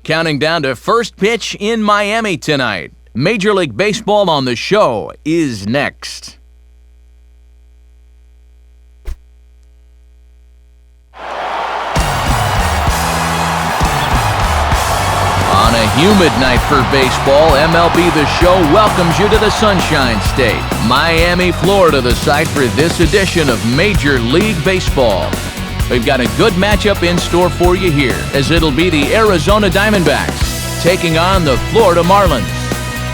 Counting down to first pitch in Miami tonight. Major League Baseball on the show is next. On a humid night for baseball, MLB The Show welcomes you to the Sunshine State. Miami, Florida, the site for this edition of Major League Baseball. We've got a good matchup in store for you here, as it'll be the Arizona Diamondbacks taking on the Florida Marlins.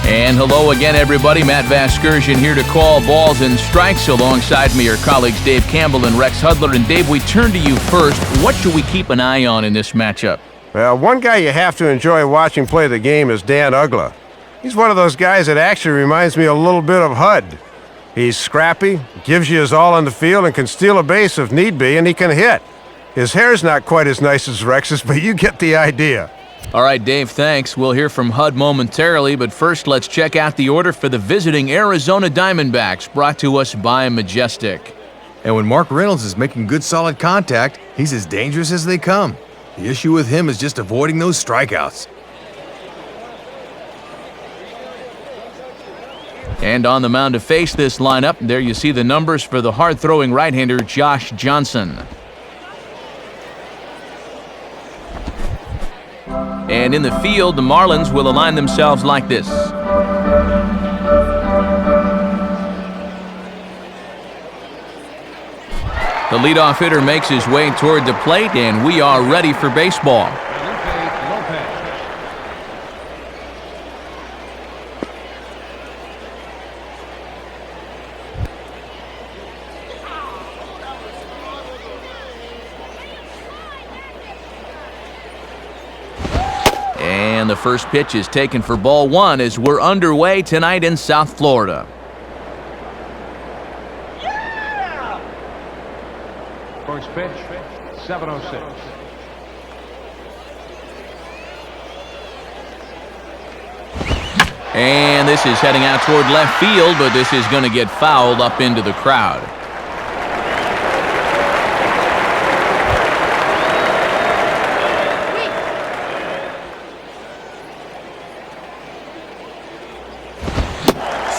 And hello again, everybody. Matt Vasgersian here to call balls and strikes. Alongside me are colleagues Dave Campbell and Rex Hudler. And Dave, we turn to you first. What should we keep an eye on in this matchup? Well, one guy you have to enjoy watching play the game is Dan Uggla. He's one of those guys that actually reminds me a little bit of Hud. He's scrappy, gives you his all on the field, and can steal a base if need be, and he can hit. His hair's not quite as nice as Rex's, but you get the idea. All right, Dave, thanks. We'll hear from Hud momentarily, but first let's check out the order for the visiting Arizona Diamondbacks, brought to us by Majestic. And when Mark Reynolds is making good solid contact, he's as dangerous as they come. The issue with him is just avoiding those strikeouts. And on the mound to face this lineup, there you see the numbers for the hard-throwing right-hander Josh Johnson. And in the field, the Marlins will align themselves like this. The leadoff hitter makes his way toward the plate, and we are ready for baseball. And the first pitch is taken for ball one as we're underway tonight in South Florida. First pitch, 7:06. And this is heading out toward left field, but this is going to get fouled up into the crowd.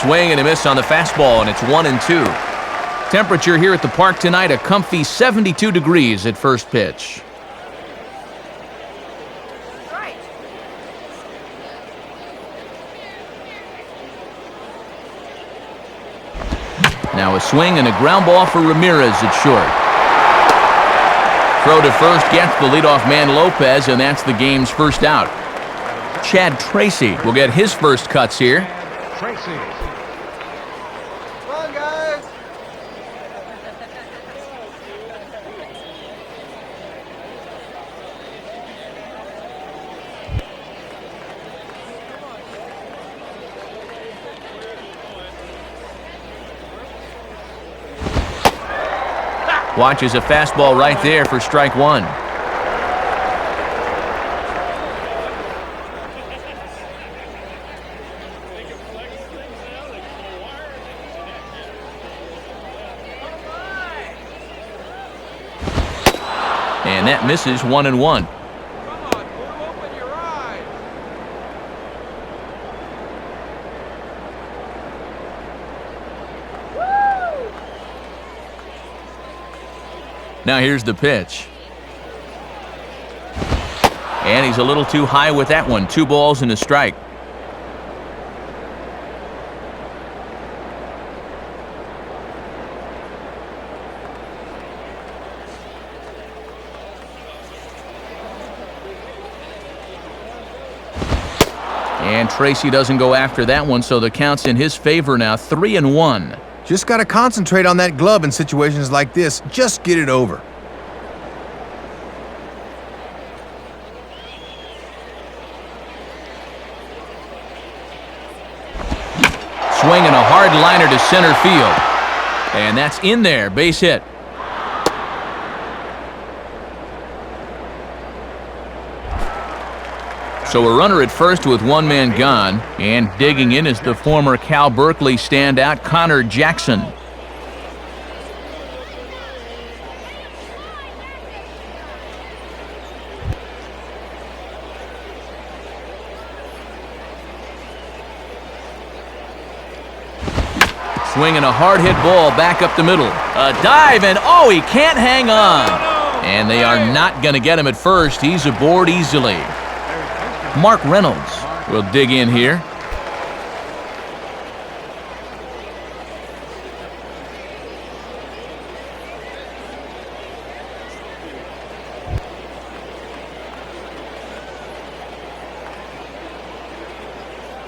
Swing and a miss on the fastball, and it's 1-2. Temperature here at the park tonight, a comfy 72 degrees at first pitch. Now a swing and a ground ball for Ramirez at short. Throw to first gets the leadoff man Lopez, and that's the game's first out. Chad Tracy will get his first cuts here. Tracy. Watches a fastball right there for strike one. And that misses 1-1. Now here's the pitch. And he's a little too high with that one. 2 balls and a strike. And Tracy doesn't go after that one, so the count's in his favor now, 3-1. Just got to concentrate on that glove in situations like this. Just get it over. Swinging a hard liner to center field. And that's in there, base hit. So a runner at first with one man gone, and digging in is the former Cal Berkeley standout Connor Jackson. Swinging a hard-hit ball back up the middle. A dive, and oh, he can't hang on. And they are not going to get him at first. He's aboard easily. Mark Reynolds will dig in here.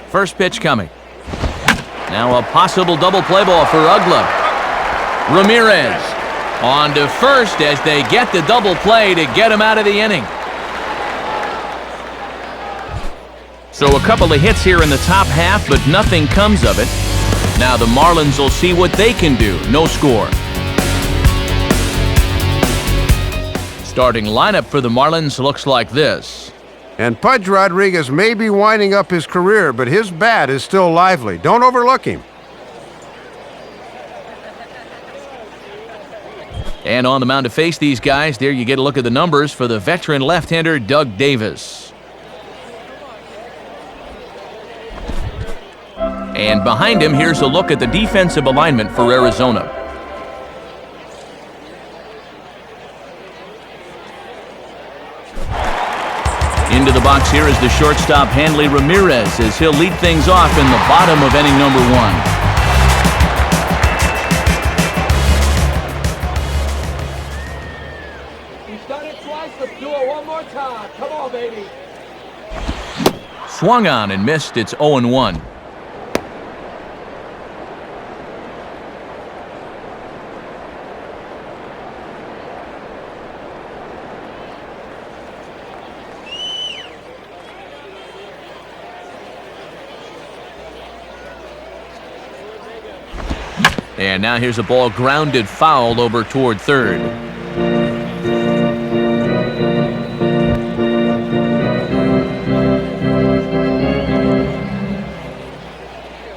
First pitch coming. Now a possible double play ball for Uggla. Ramirez on to first as they get the double play to get him out of the inning. So a couple of hits here in the top half, but nothing comes of it. Now the Marlins will see what they can do. No score. Starting lineup for the Marlins looks like this. And Pudge Rodriguez may be winding up his career, but his bat is still lively. Don't overlook him. And on the mound to face these guys, there you get a look at the numbers for the veteran left-hander Doug Davis. And behind him, here's a look at the defensive alignment for Arizona. Into the box here is the shortstop Hanley Ramirez as he'll lead things off in the bottom of inning number 1. He's done it twice. Let's do it one more time. Come on, baby. Swung on and missed. It's 0-1. And now here's a ball grounded foul over toward third.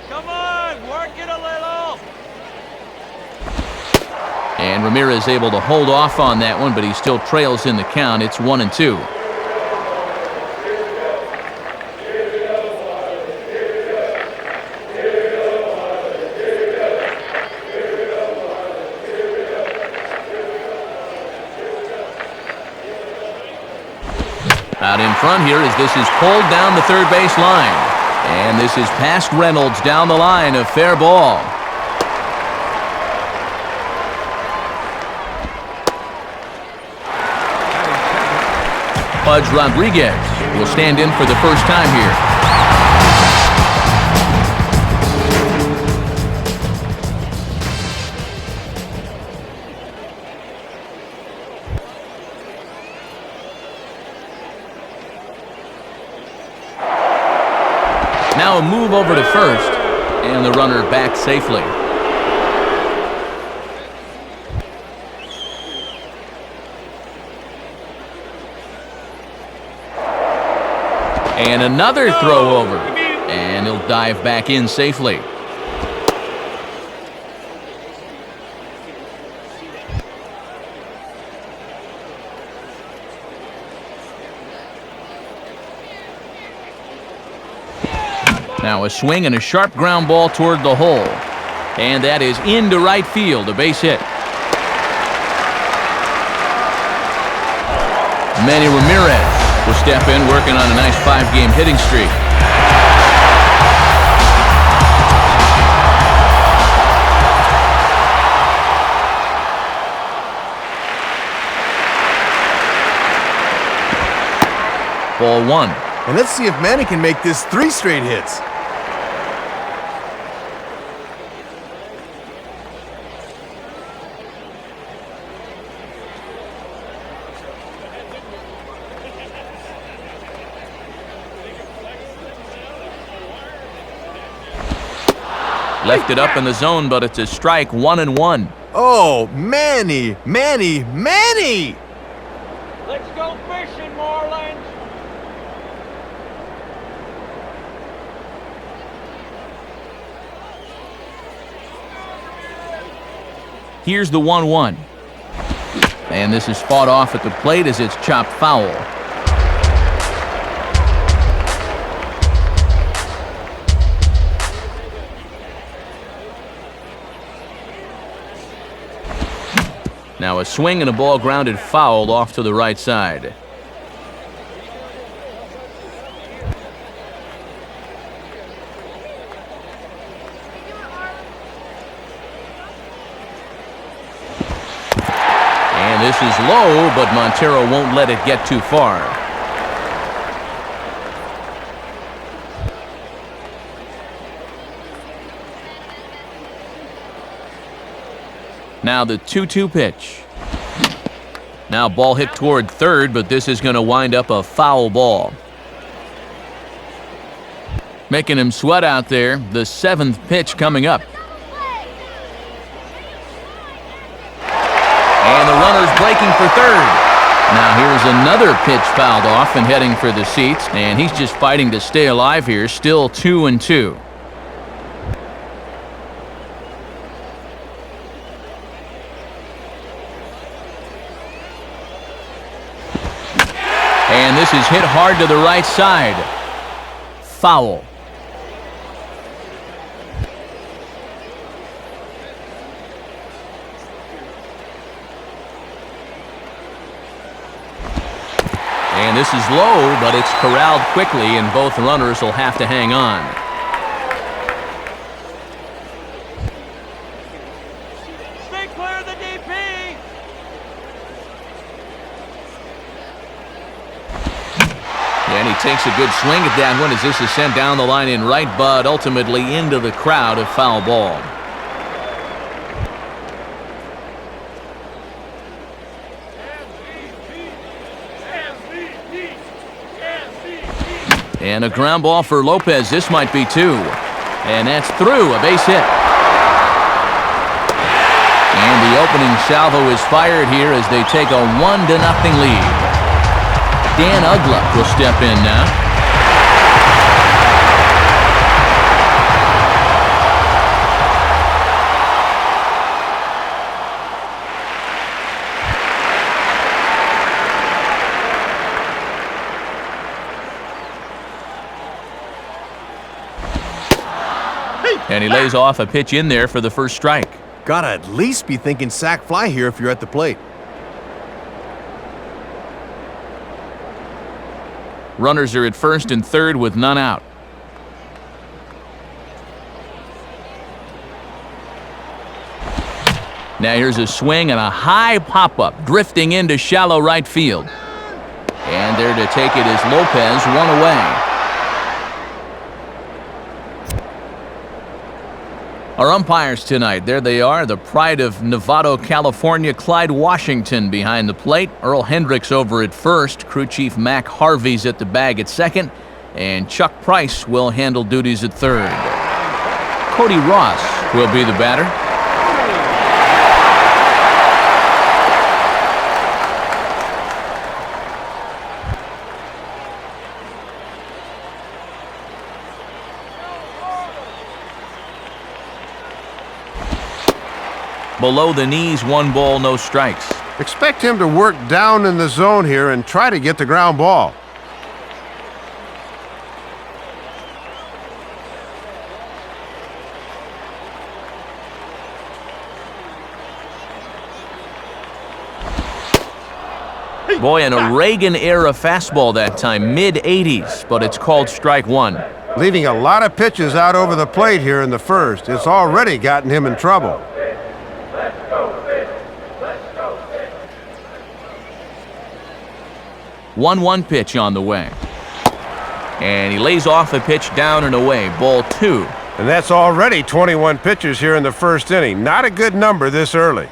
Come on, work it a little. And Ramirez able to hold off on that one, but he still trails in the count. It's 1-2. Out in front here as this is pulled down the third base line. And this is past Reynolds down the line, a fair ball. Pudge Rodriguez will stand in for the first time here. Now a move over to first, and the runner back safely. And another throw over, and he'll dive back in safely. Now a swing and a sharp ground ball toward the hole. And that is into right field, a base hit. Manny Ramirez will step in, working on a nice 5-game hitting streak. Ball 1. And let's see if Manny can make this 3 straight hits. Left it up in the zone, but it's a strike, 1-1. Oh, Manny! Manny! Manny! Let's go fishing, Marlins. Here's the 1-1. And this is fought off at the plate as it's chopped foul. Now a swing and a ball grounded foul off to the right side. And this is low, but Montero won't let it get too far. Now the 2-2 pitch. Now ball hit toward third, but this is going to wind up a foul ball. Making him sweat out there. The 7th pitch coming up. And the runner's breaking for third. Now here's another pitch fouled off and heading for the seats. And he's just fighting to stay alive here. Still 2-2. And this is hit hard to the right side. Foul. And this is low, but it's corralled quickly, and both runners will have to hang on. Stay clear of the DP. And he takes a good swing at that one as this is sent down the line in right, but ultimately into the crowd, a foul ball. And a ground ball for Lopez. This might be two. And that's through, a base hit. And the opening salvo is fired here as they take a 1-0 lead. Dan Uggla will step in now. And he lays off a pitch in there for the first strike. Gotta at least be thinking sac fly here if you're at the plate. Runners are at first and third with none out. Now here's a swing and a high pop-up, drifting into shallow right field. And there to take it is Lopez, one away. Our umpires tonight, there they are, the pride of Novato, California, Clyde Washington behind the plate, Earl Hendricks over at first, crew chief Mac Harvey's at the bag at second, and Chuck Price will handle duties at third. Cody Ross will be the batter. Below the knees, 1 ball, no strikes. Expect him to work down in the zone here and try to get the ground ball. Boy, and a Reagan-era fastball that time, mid-80s, but it's called strike one. Leaving a lot of pitches out over the plate here in the first. It's already gotten him in trouble. 1-1 pitch on the way. And he lays off a pitch down and away, ball 2. And that's already 21 pitches here in the first inning. Not a good number this early.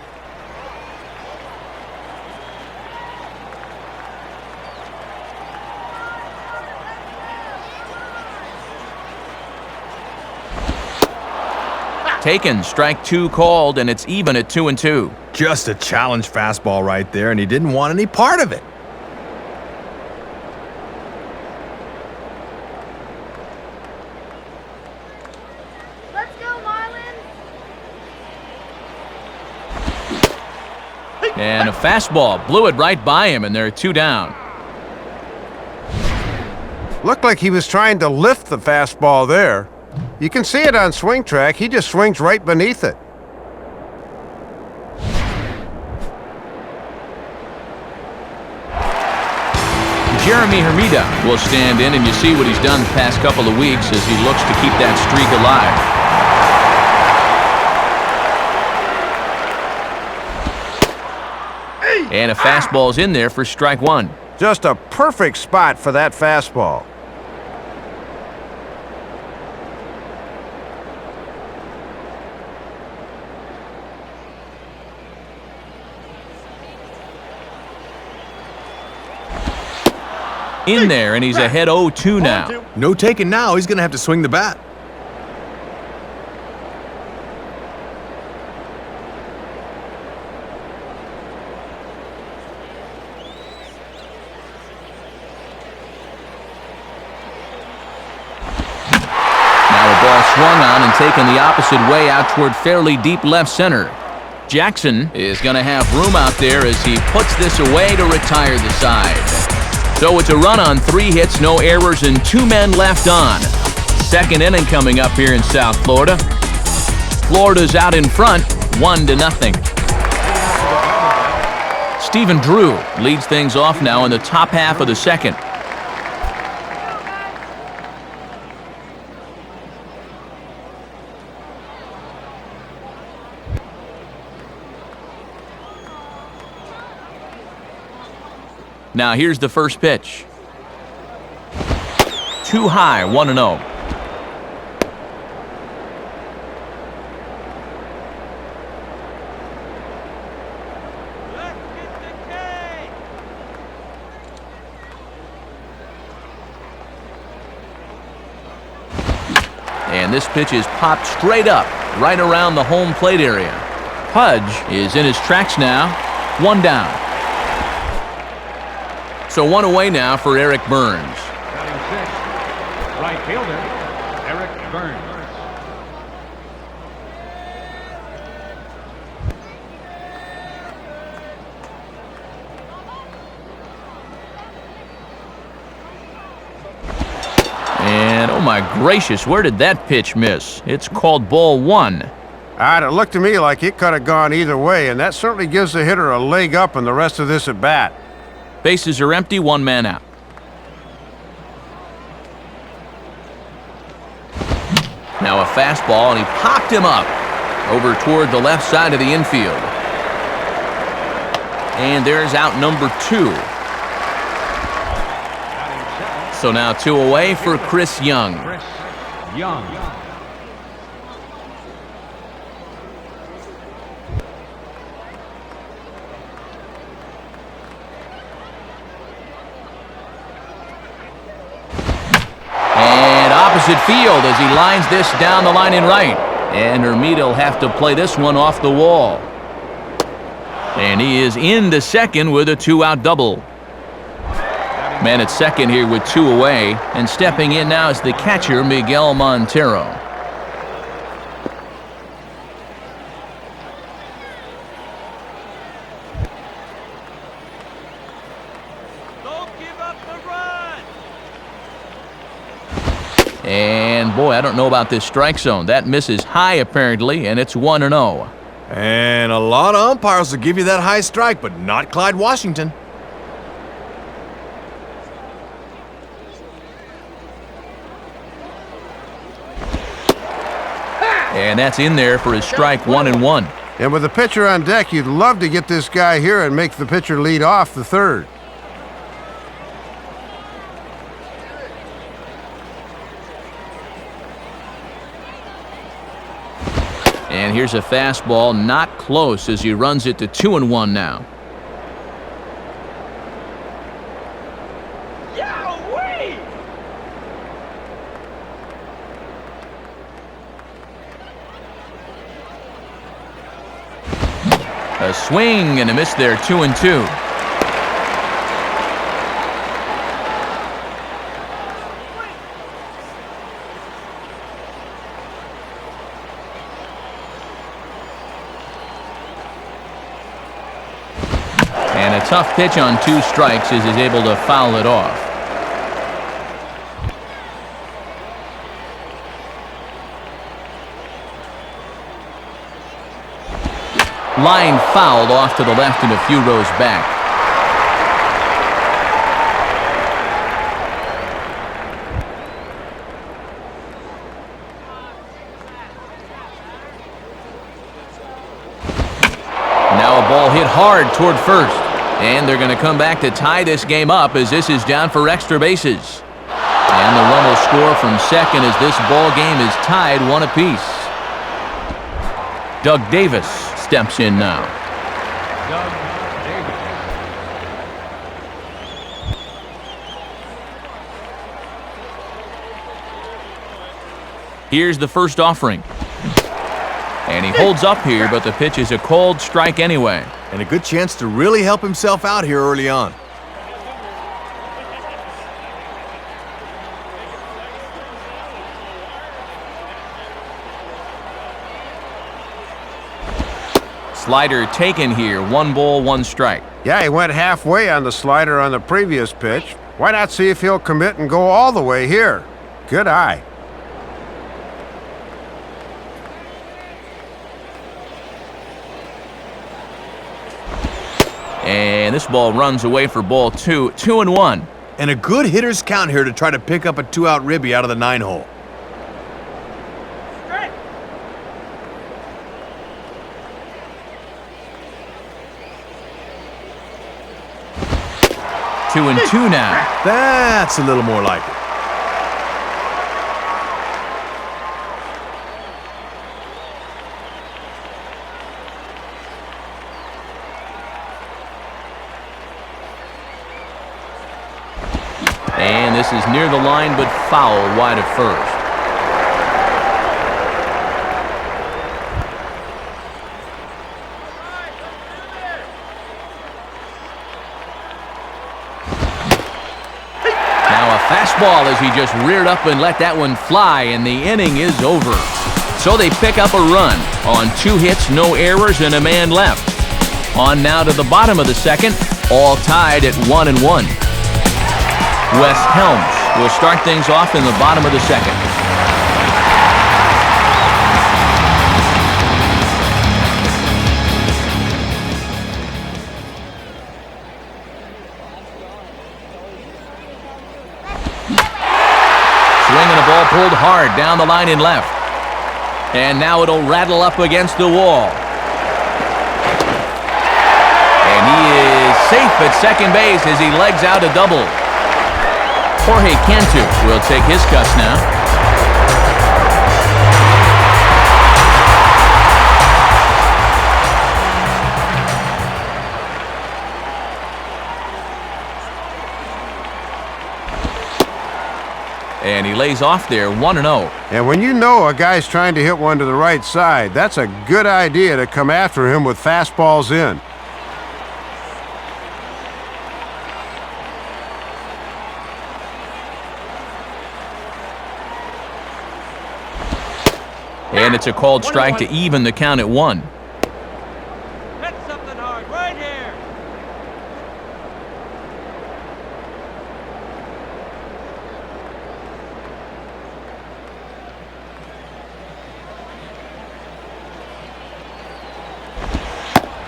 Taken, strike 2 called, and it's even at 2-2. Just a challenge fastball right there, and he didn't want any part of it. Let's go, Marlins! And a fastball blew it right by him, and they're 2 down. Looked like he was trying to lift the fastball there. You can see it on swing track. He just swings right beneath it. Jeremy Hermida will stand in, and you see what he's done the past couple of weeks as he looks to keep that streak alive. And a fastball's in there for strike one. Just a perfect spot for that fastball. In there, and he's ahead 0-2 now. No taking now. He's going to have to swing the bat. Swung on and taken the opposite way out toward fairly deep left center. Jackson is going to have room out there as he puts this away to retire the side. So it's a run on 3 hits, no errors, and 2 men left on. Second inning coming up here in South Florida. Florida's out in front, 1-0. Stephen Drew leads things off now in the top half of the second. Now here's the first pitch. Too high, 1-0. And this pitch is popped straight up, right around the home plate area. Pudge is in his tracks now, 1 down. So 1 away now for Eric Burns. Batting 6th, right fielder, Eric Burns. And oh my gracious, where did that pitch miss? It's called ball 1. It looked to me like it could have gone either way, and that certainly gives the hitter a leg up in the rest of this at bat. Bases are empty, 1 man out. Now a fastball, and he popped him up over toward the left side of the infield. And there's out number 2. So now 2 away for Chris Young. Chris Young. Opposite field as he lines this down the line in right. And Hermida will have to play this one off the wall. And he is into second with a 2-out double. Man at second here with 2 away. And stepping in now is the catcher, Miguel Montero. And boy, I don't know about this strike zone. That misses high apparently, and it's 1-0. And a lot of umpires will give you that high strike, but not Clyde Washington. And that's in there for his strike 1-1. And with the pitcher on deck, you'd love to get this guy here and make the pitcher lead off the third. And here's a fastball, not close as he runs it to 2-1 now. A swing and a miss there, 2-2. And a tough pitch on 2 strikes as he's able to foul it off. Line fouled off to the left and a few rows back. hard toward first. And they're going to come back to tie this game up as this is down for extra bases. And the run will score from second as this ball game is tied 1 apiece. Doug Davis steps in now. Doug Davis. Here's the first offering. And he holds up here, but the pitch is a called strike anyway. And a good chance to really help himself out here early on. Slider taken here, 1 ball, 1 strike. Yeah, he went halfway on the slider on the previous pitch. Why not see if he'll commit and go all the way here? Good eye. And this ball runs away for ball 2, 2-1. And a good hitter's count here to try to pick up a 2-out ribby out of the 9-hole. Strike. 2-2 now. That's a little more like it. And this is near the line, but foul wide of first. Now a fastball as he just reared up and let that one fly, and the inning is over. So they pick up a run on 2 hits, no errors, and a man left. On now to the bottom of the second, all tied at 1-1. Wes Helms will start things off in the bottom of the second. Swinging a ball pulled hard down the line and left. And now it'll rattle up against the wall. And he is safe at second base as he legs out a double. Jorge Cantu will take his cuts now. And he lays off there, 1-0. And when you know a guy's trying to hit one to the right side, that's a good idea to come after him with fastballs in. And it's a called strike to even the count at 1. Hit something hard right here.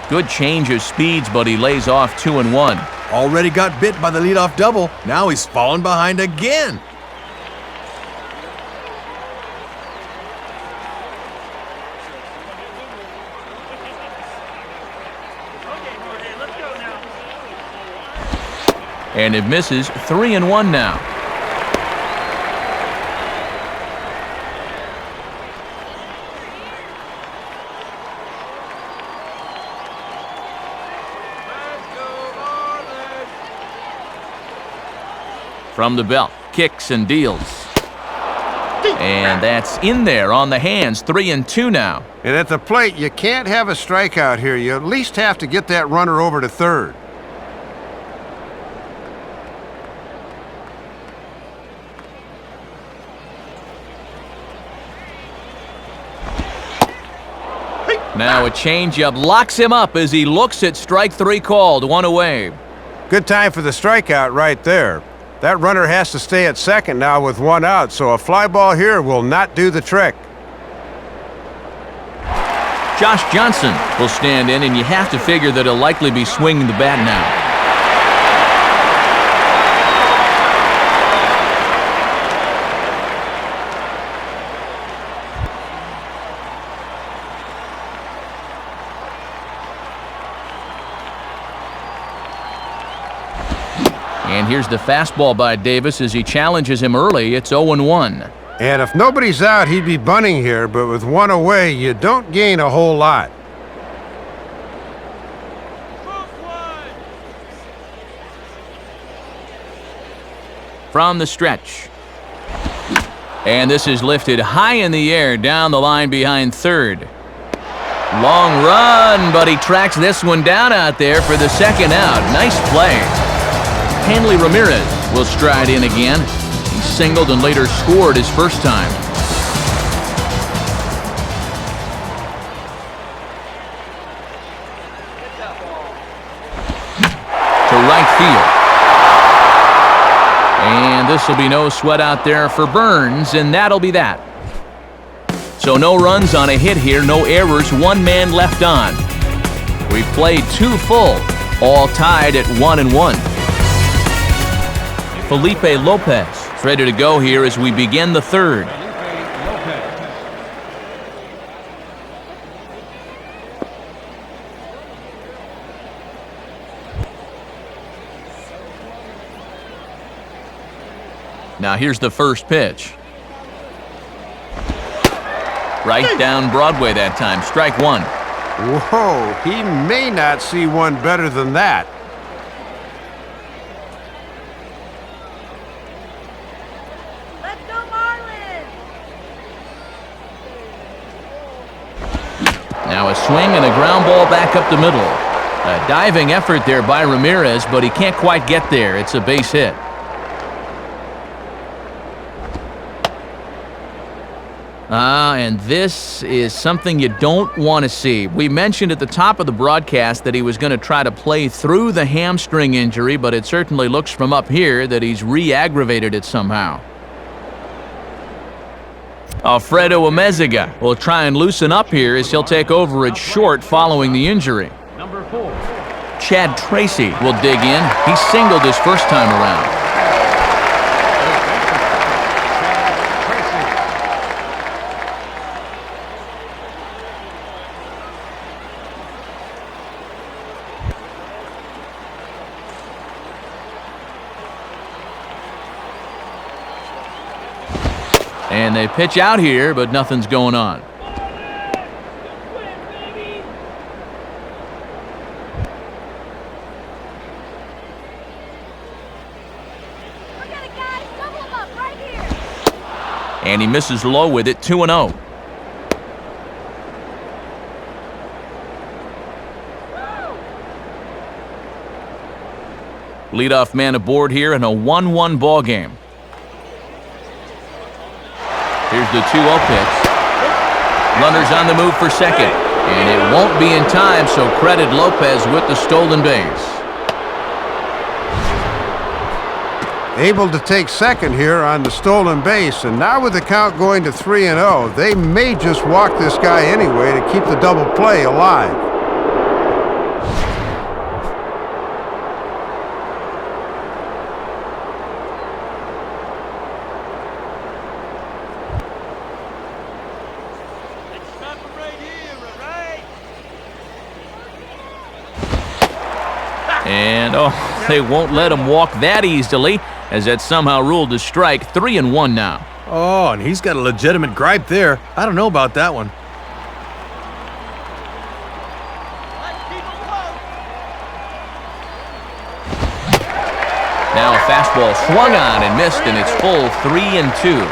Good change of speeds, but he lays off 2-1. Already got bit by the leadoff double. Now he's fallen behind again. And it misses, 3-1 now. From the belt, kicks and deals. And that's in there on the hands, 3-2 now. And at the plate, you can't have a strikeout here. You at least have to get that runner over to third. Now a changeup locks him up as he looks at strike 3 called, 1 away. Good time for the strikeout right there. That runner has to stay at second now with 1 out, so a fly ball here will not do the trick. Josh Johnson will stand in, and you have to figure that he'll likely be swinging the bat now. here's the fastball by Davis as he challenges him early. It's 0-1. And if nobody's out, he'd be bunting here, but with one away, you don't gain a whole lot. From the stretch. And this is lifted high in the air down the line behind third. Long run, but he tracks this one down out there for the second out. Nice play. Hanley Ramirez will stride in again. He singled and later scored his first time. To right field. And this will be no sweat out there for Burns, and that'll be that. So no runs on a hit here, no errors, one man left on. We've played 2 full, all tied at 1-1. Felipe Lopez is ready to go here as we begin the third. Now here's the first pitch. Right down Broadway that time. Strike one. Whoa, he may not see one better than that. Let's go, Marlins! Now a swing and a ground ball back up the middle. A diving effort there by Ramirez, but he can't quite get there. It's a base hit. And this is something you don't want to see. We mentioned at the top of the broadcast that he was going to try to play through the hamstring injury, but it certainly looks from up here that he's re-aggravated it somehow. Alfredo Amezaga will try and loosen up here as he'll take over at short following the injury. Number 4. Chad Tracy will dig in. He singled his first time around. And they pitch out here, but nothing's going on. And he misses low with it, 2-0. Leadoff man aboard here in a 1-1 ball game. Here's the 2-0 pitch. Runners on the move for second. And it won't be in time, so credit Lopez with the stolen base. Able to take second here on the stolen base, and now with the count going to 3-0, they may just walk this guy anyway to keep the double play alive. And, they won't let him walk that easily, as that's somehow ruled a strike. 3-1 now. Oh, and he's got a legitimate gripe there. I don't know about that one. Now a fastball swung on and missed, and it's full 3-2.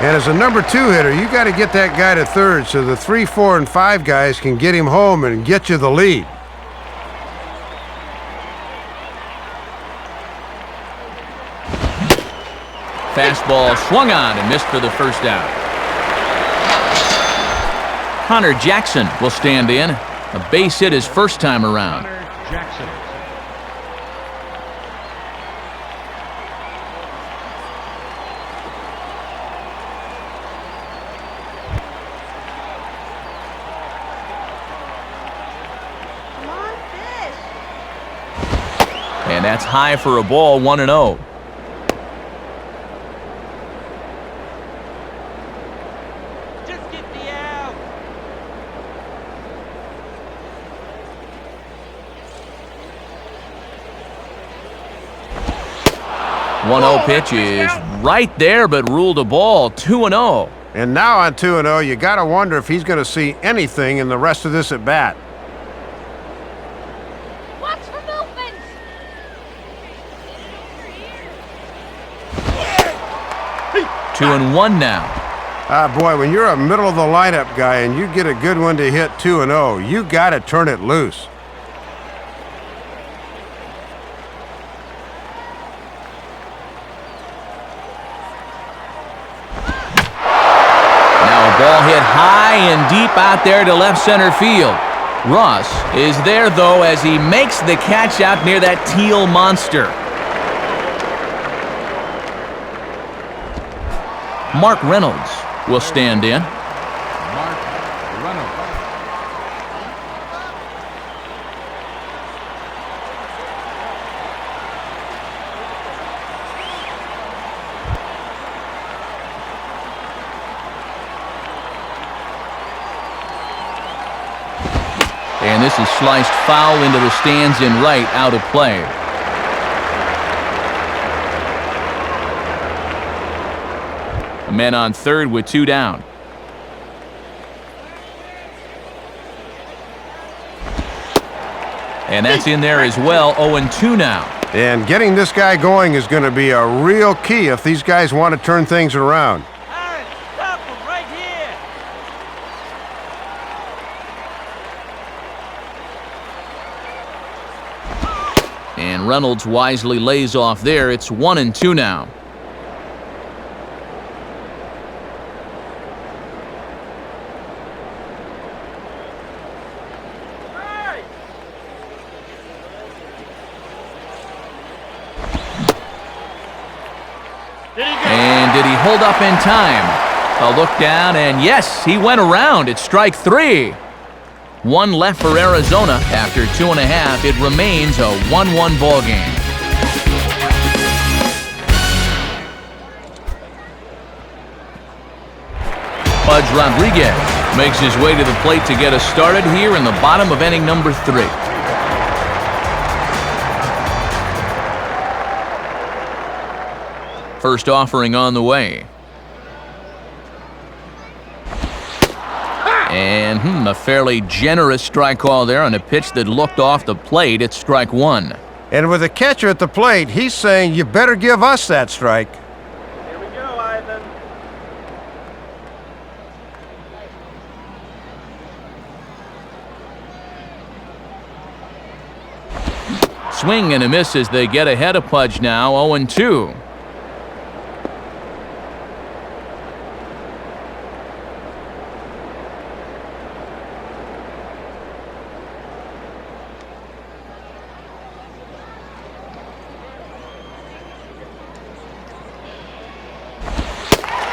And as a number 2 hitter, you got to get that guy to third so the 3, 4, and 5 guys can get him home and get you the lead. Fastball swung on and missed for the first out. Connor Jackson will stand in. A base hit his first time around. Connor Jackson. Come on, fish! And that's high for a ball, 1-0. 1-0 pitch is right there, but ruled a ball. 2-0. And now on 2-0, you got to wonder if he's going to see anything in the rest of this at bat. Watch for movement. 2-1 now. Ah, boy, when you're a middle-of-the-lineup guy and you get a good one to hit 2-0, you got to turn it loose. Ball hit high and deep out there to left center field. Ross is there, though, as he makes the catch out near that teal monster. Mark Reynolds will stand in. Mark Reynolds. And this is sliced foul into the stands in right, out of play. A man on third with 2 down. And that's in there as well. 0-2 now. And getting this guy going is going to be a real key if these guys want to turn things around. Aaron, stop him right here. And Reynolds wisely lays off there. It's 1-2 now. And did he hold up in time? A look down, and yes, he went around. It's strike 3. 1 left for Arizona. After 2.5, it remains a 1-1 ball game. Pudge Rodriguez makes his way to the plate to get us started here in the bottom of inning number 3. First offering on the way. And a fairly generous strike call there on a pitch that looked off the plate. It's strike 1. And with the catcher at the plate, he's saying, you better give us that strike. Here we go, Ivan. Swing and a miss as they get ahead of Pudge now. 0-2.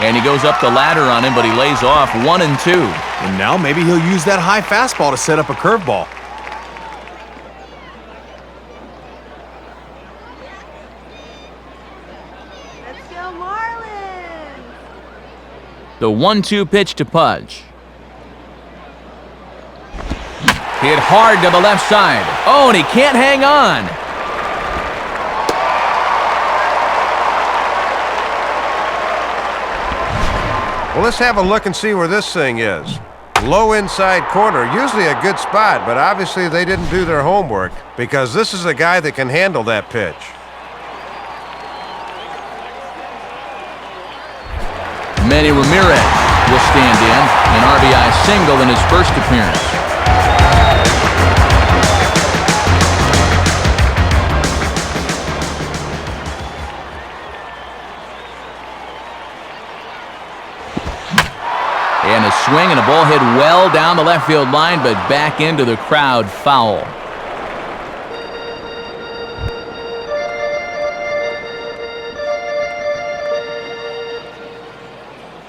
And he goes up the ladder on him, but he lays off. 1-2. And now maybe he'll use that high fastball to set up a curveball. Let's go Marlins. The 1-2 pitch to Pudge. Hit hard to the left side. Oh, and he can't hang on. Well, let's have a look and see where this thing is. Low inside corner, usually a good spot, but obviously they didn't do their homework because this is a guy that can handle that pitch. Manny Ramirez will stand in, an RBI single in his first appearance. And a swing and a ball hit well down the left field line, but back into the crowd, foul.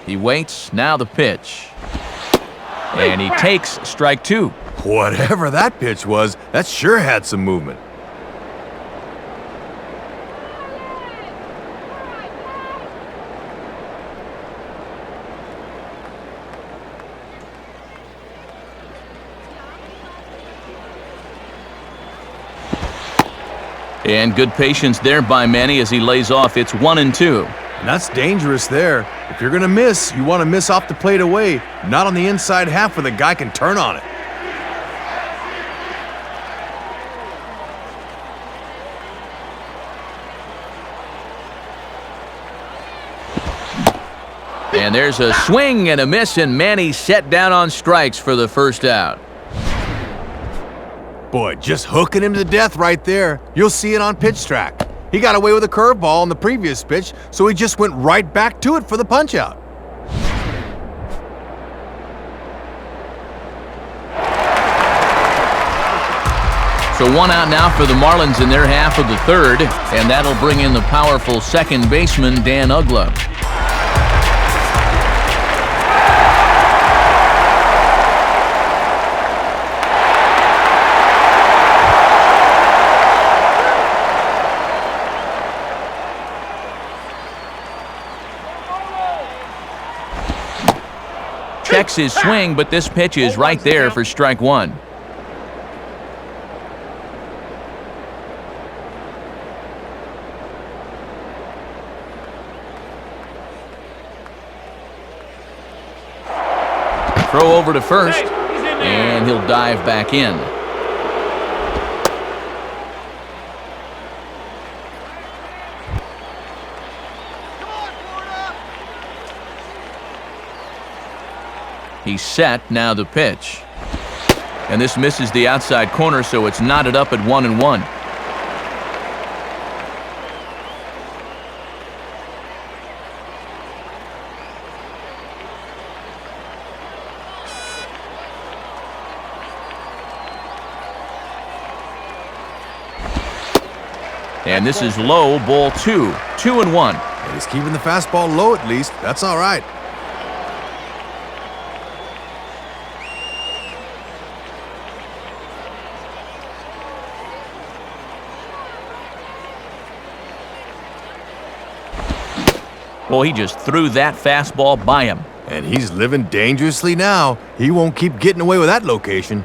He waits, now the pitch. And he takes strike 2. Whatever that pitch was, that sure had some movement. And good patience there by Manny as he lays off. It's 1-2. And that's dangerous there. If you're going to miss, you want to miss off the plate away, not on the inside half where the guy can turn on it. And there's a swing and a miss, and Manny set down on strikes for the first out. Boy, just hooking him to death right there. You'll see it on pitch track. He got away with a curveball on the previous pitch, so he just went right back to it for the punch-out. So 1 out now for the Marlins in their half of the third, and that'll bring in the powerful second baseman, Dan Uggla. Checks his swing, but this pitch is right there for strike one. Throw over to first, and he'll dive back in. He's set, now the pitch. And this misses the outside corner, so it's knotted up at 1-1. And this is low, ball 2, 2-1. And he's keeping the fastball low at least. That's all right. Well, he just threw that fastball by him. And he's living dangerously now. He won't keep getting away with that location.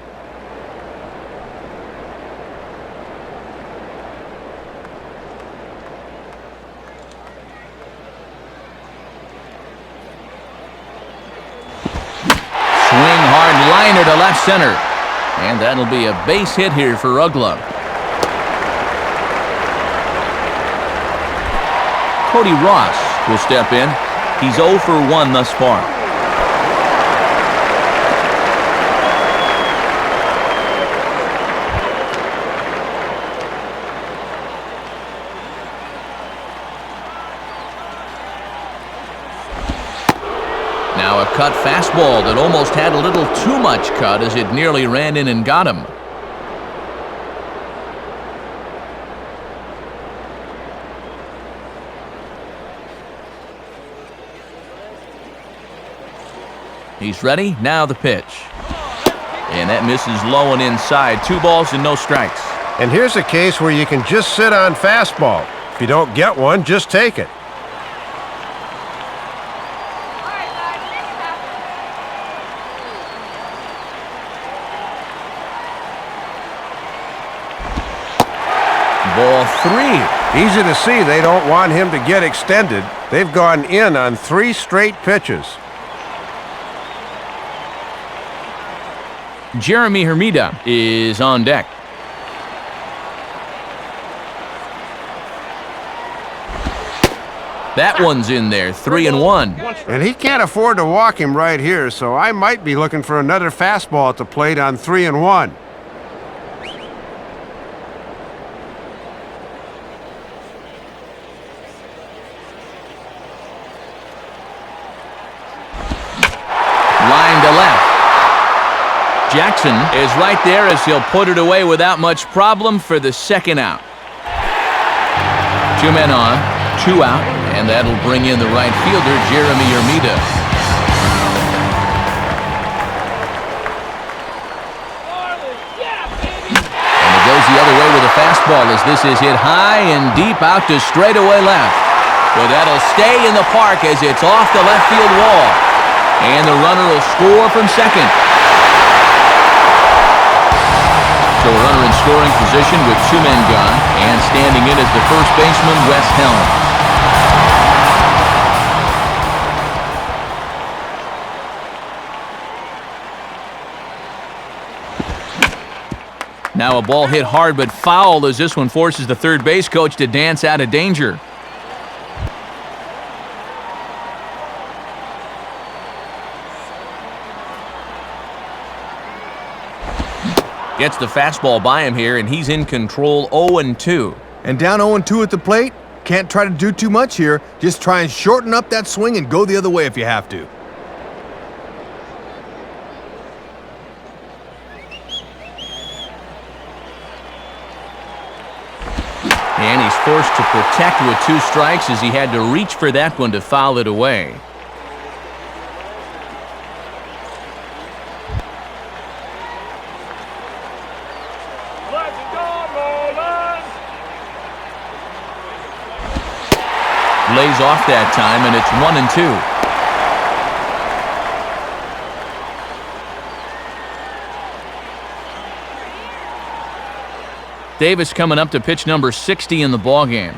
Swing hard liner to left center. And that'll be a base hit here for Uggla. Cody Ross will step in. He's 0 for 1 thus far. Now a cut fastball that almost had a little too much cut as it nearly ran in and got him. He's ready, now the pitch. And that misses low and inside. 2 balls and no strikes. And here's a case where you can just sit on fastball. If you don't get one, just take it. Ball 3. Easy to see they don't want him to get extended. They've gone in on 3 straight pitches. Jeremy Hermida is on deck. That one's in there, 3-1. And he can't afford to walk him right here, so I might be looking for another fastball at the plate on 3-1. Line to left. Jackson is right there as he'll put it away without much problem for the second out. 2 men on, 2 out, and that'll bring in the right fielder, Jeremy Hermida. And it goes the other way with a fastball as this is hit high and deep out to straightaway left. But that'll stay in the park as it's off the left field wall. And the runner will score from second. So a runner in scoring position with 2 men gone, and standing in as the first baseman, Wes Helms. Now a ball hit hard but foul as this one forces the third base coach to dance out of danger. Gets the fastball by him here, and he's in control 0-2. And down 0-2 at the plate, can't try to do too much here. Just try and shorten up that swing and go the other way if you have to. And he's forced to protect with 2 strikes as he had to reach for that one to foul it away. Let's go, Marlins! Lays off that time, and it's 1-2. Davis coming up to pitch number 60 in the ballgame.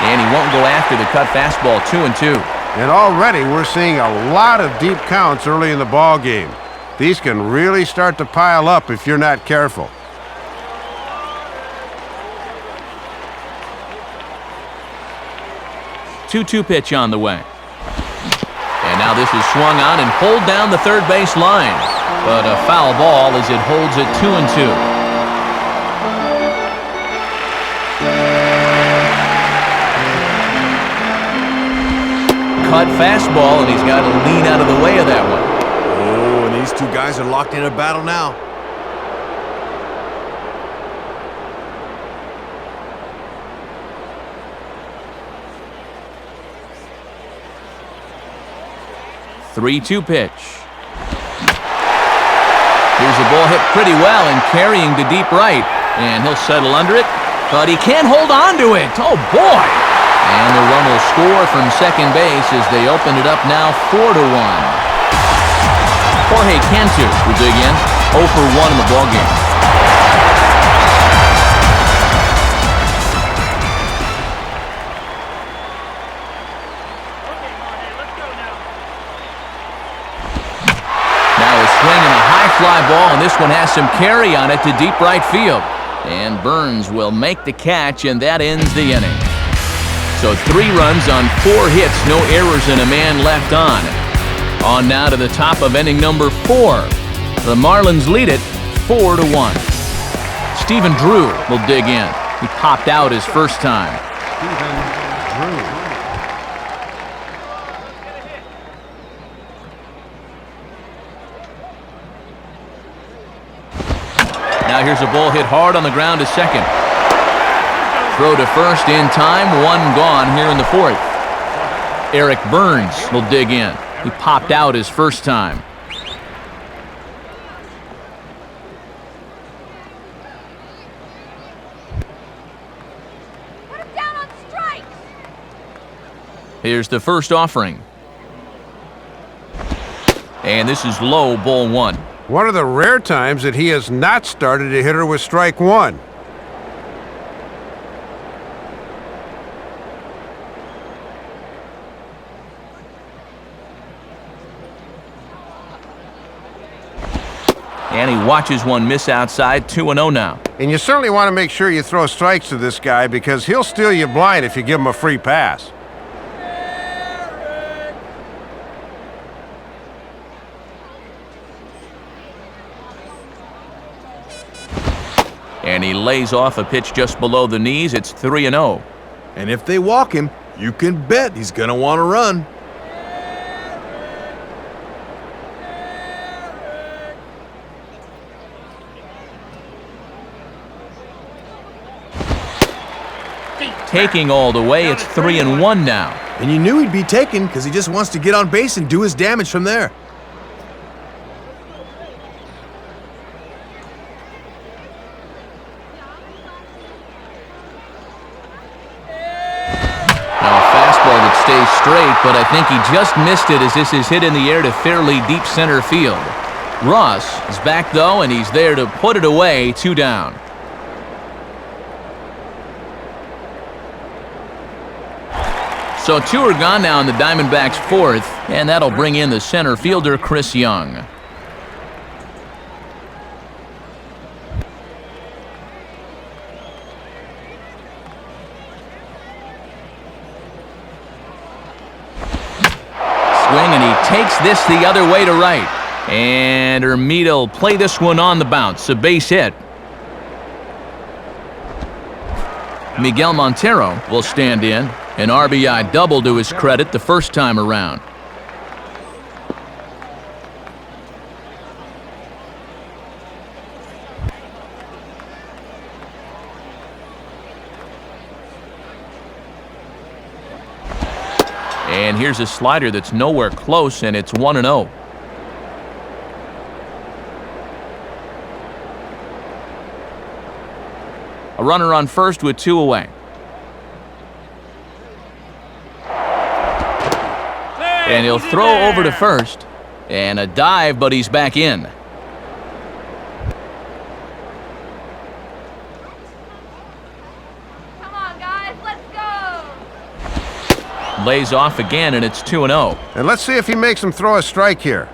And he won't go after the cut fastball, 2-2. And already we're seeing a lot of deep counts early in the ball game. These can really start to pile up if you're not careful. Two-two pitch on the way. And now this is swung on and pulled down the third base line. But a foul ball as it holds it 2-2. Cut fastball, and he's got to lean out of the way of that one. Oh, and these 2 guys are locked in a battle now. Three-two pitch. Here's a ball hit pretty well and carrying to deep right. And he'll settle under it, but he can't hold on to it. Oh, boy! And the run will score from second base as they open it up now 4-1. Jorge Cantu will dig in, 0 for 1 in the ballgame. Swing and a high fly ball, and this one has some carry on it to deep right field. And Burns will make the catch, and that ends the inning. So 3 runs on 4 hits, no errors, and a man left on. On now to the top of inning number 4. The Marlins lead it 4-1. Stephen Drew will dig in. He popped out his first time. Now here's a ball hit hard on the ground to second. Throw to first in time, 1 gone here in the 4th. Eric Burns will dig in. He popped out his first time. Put him down on strikes. Here's the first offering. And this is low, ball 1. One of the rare times that he has not started a hitter with strike 1. And he watches one miss outside, 2-0 now. And you certainly want to make sure you throw strikes to this guy because he'll steal you blind if you give him a free pass. And he lays off a pitch just below the knees. It's 3-0. And if they walk him, you can bet he's going to want to run. Taking all the way, it's 3-1 now. And you knew he'd be taken because he just wants to get on base and do his damage from there. Now a fastball that stays straight, but I think he just missed it as this is hit in the air to fairly deep center field. Ross is back, though, and he's there to put it away, 2 down. So 2 are gone now in the Diamondbacks' 4th, and that'll bring in the center fielder, Chris Young. Swing, and he takes this the other way to right. And Ermita will play this one on the bounce, a base hit. Miguel Montero will stand in. An RBI double to his credit the first time around. And here's a slider that's nowhere close, and it's 1-0. A runner on first with 2 away. And he'll throw over to first. And a dive, but he's back in. Come on, guys, let's go. Lays off again, and it's 2-0. And let's see if he makes him throw a strike here.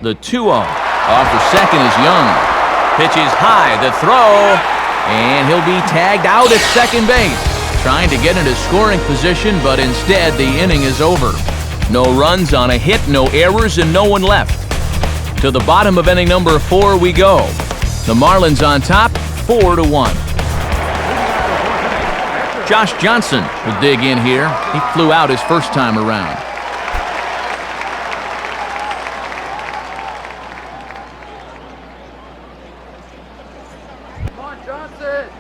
The 2-0. Off for second is Young. Pitches high, the throw, and he'll be tagged out at second base. Trying to get into scoring position, but instead the inning is over. No runs on a hit, no errors, and no one left. To the bottom of inning number 4 we go. The Marlins on top, 4-1. Josh Johnson will dig in here. He flew out his first time around. Come on, Johnson.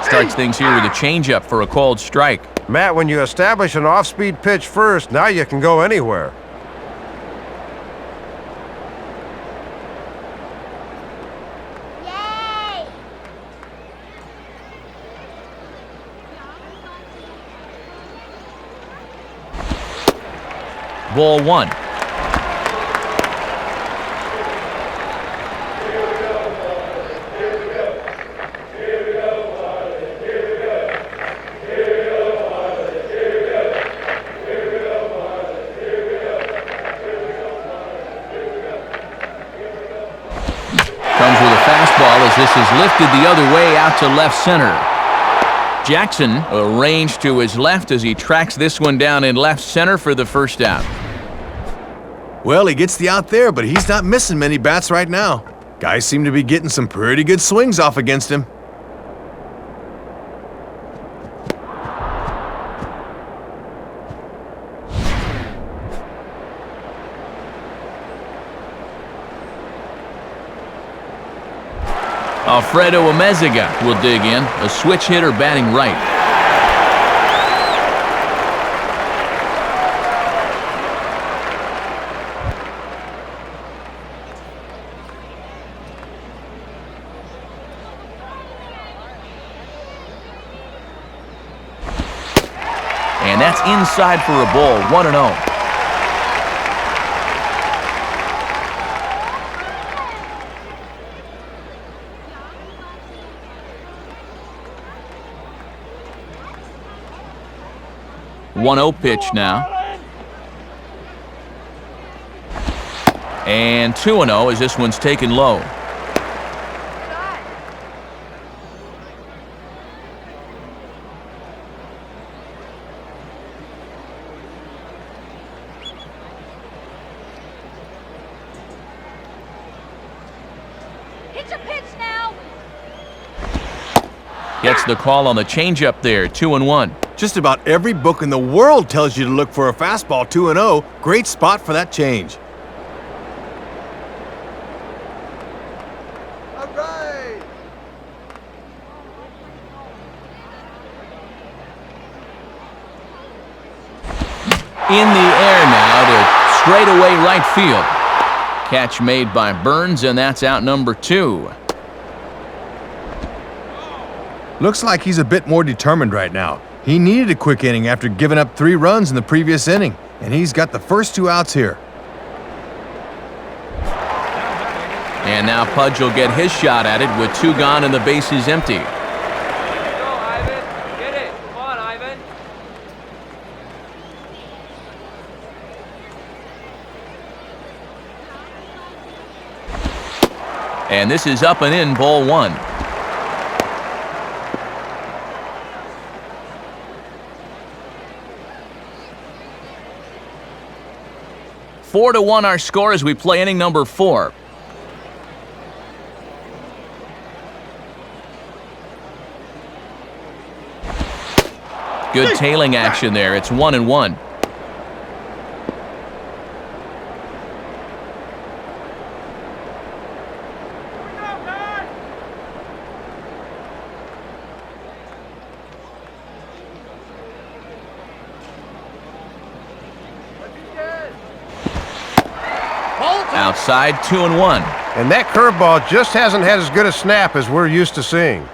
Starts things here with a changeup for a called strike. Matt, when you establish an off-speed pitch first, now you can go anywhere. Yay! Ball 1. Comes with a fastball as this is lifted the other way out to left center. Jackson arranged to his left as he tracks this one down in left center for the first out. Well, he gets the out there, but he's not missing many bats right now. Guys seem to be getting some pretty good swings off against him. Alfredo Amezaga will dig in, a switch hitter batting right. And that's inside for a ball, 1-0. One-0 pitch now. And 2-0 as this one's taken low. Hit your pitch now. Gets the call on the changeup there, 2-1. Just about every book in the world tells you to look for a fastball 2-0. Great spot for that change. All right. In the air now to straightaway right field. Catch made by Burns, and that's out number 2. Looks like he's a bit more determined right now. He needed a quick inning after giving up 3 runs in the previous inning, and he's got the first 2 outs here. And now Pudge will get his shot at it with 2 gone and the bases empty. Go, Ivan. Get it. Come on, Ivan. And this is up and in, ball 1. Four to 1 our score as we play inning number 4. Good tailing action there. It's 1-1. Outside, 2-1. And that curveball just hasn't had as good a snap as we're used to seeing.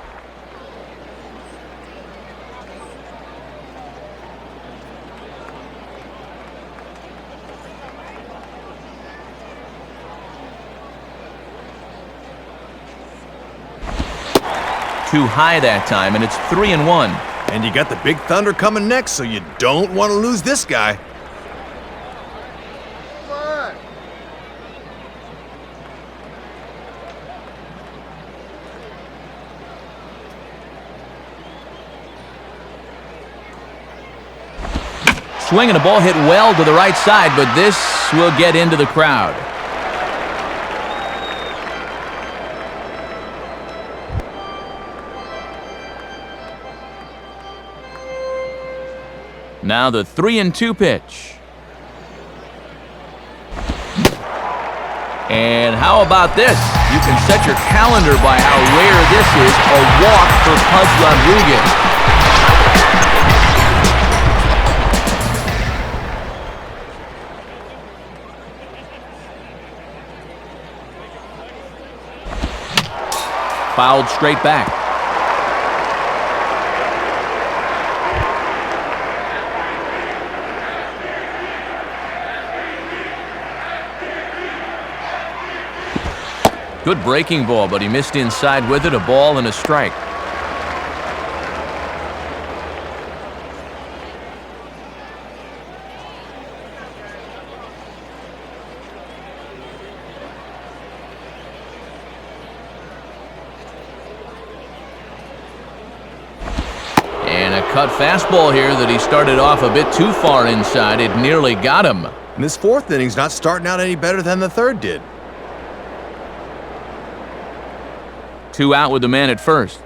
Too high that time, and it's 3-1. And you got the Big Thunder coming next, so you don't want to lose this guy. Swinging a ball hit well to the right side, but this will get into the crowd. Now the 3-2 pitch. And how about this? You can set your calendar by how rare this is. A walk for Pudge Rodriguez. Fouled straight back. Good breaking ball, but he missed inside with it. A ball and a strike. Cut fastball here that he started off a bit too far inside. It nearly got him. And this 4th inning's not starting out any better than the 3rd did. 2 out with the man at first.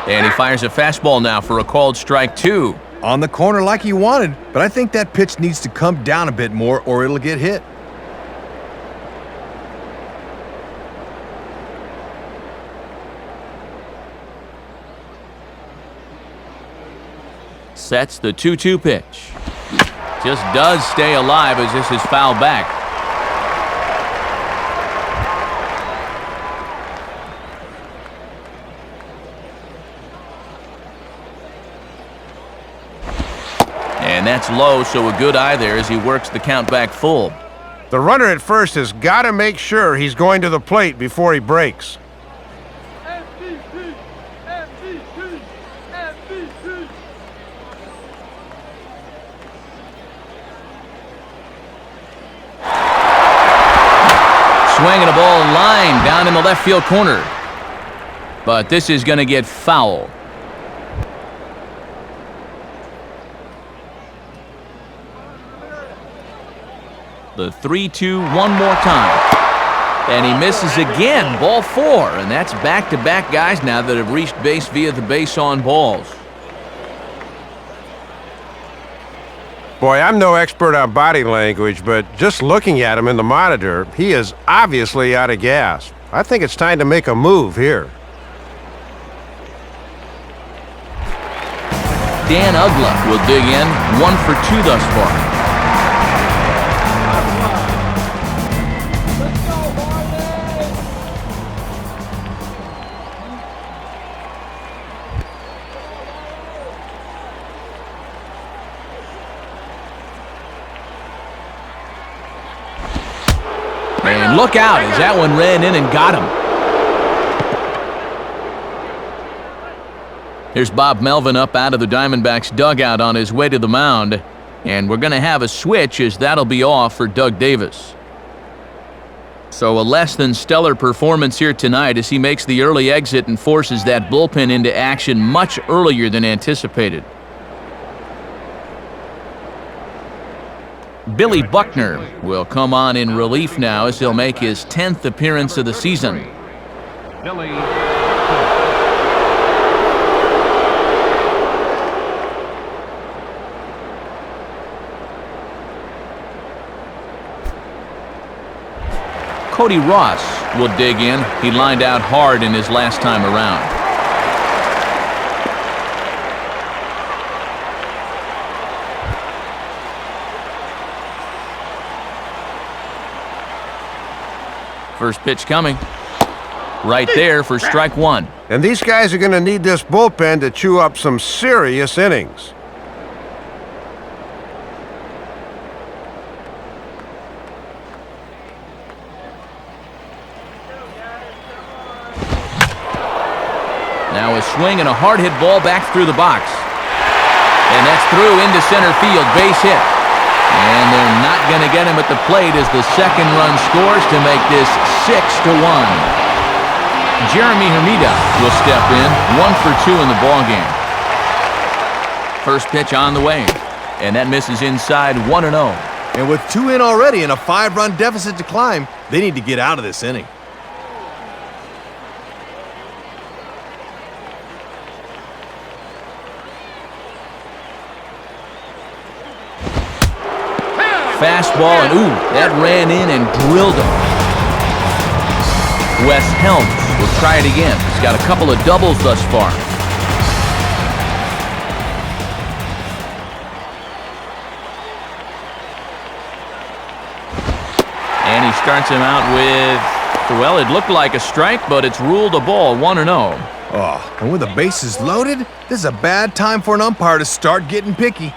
And he fires a fastball now for a called strike 2. On the corner like he wanted, but I think that pitch needs to come down a bit more or it'll get hit. Sets the 2-2 pitch. Just does stay alive as this is fouled back. And that's low, so a good eye there as he works the count back full. The runner at first has got to make sure he's going to the plate before he breaks. Swinging a ball line down in the left field corner. But this is going to get foul. The 3-2 one more time. And he misses again. Ball 4. And that's back-to-back guys now that have reached base via the base on balls. Boy, I'm no expert on body language, but just looking at him in the monitor, he is obviously out of gas. I think it's time to make a move here. Dan Ugla will dig in, 1 for 2 thus far. Let's go, Marlins! And look out as that one ran in and got him. Here's Bob Melvin up out of the Diamondbacks dugout on his way to the mound. And we're going to have a switch as that'll be off for Doug Davis. So a less than stellar performance here tonight as he makes the early exit and forces that bullpen into action much earlier than anticipated. Billy Buckner will come on in relief now as he'll make his 10th appearance of the season. Billy. Cody Ross will dig in. He lined out hard in his last time around. First pitch coming. Right there for strike 1. And these guys are going to need this bullpen to chew up some serious innings. Now a swing and a hard hit ball back through the box. And that's through into center field, base hit. And they're not going to get him at the plate as the second run scores to make this 6-1. Jeremy Hermida will step in, 1 for 2 in the ballgame. First pitch on the way, and that misses inside 1-0. And with 2 in already and a 5-run deficit to climb, they need to get out of this inning. Fastball, and ooh, that ran in and drilled him. Wes Helms will try it again. He's got a couple of doubles thus far. And he starts him out with, well, it looked like a strike, but it's ruled a ball, 1-0. Oh, and with the bases loaded, this is a bad time for an umpire to start getting picky.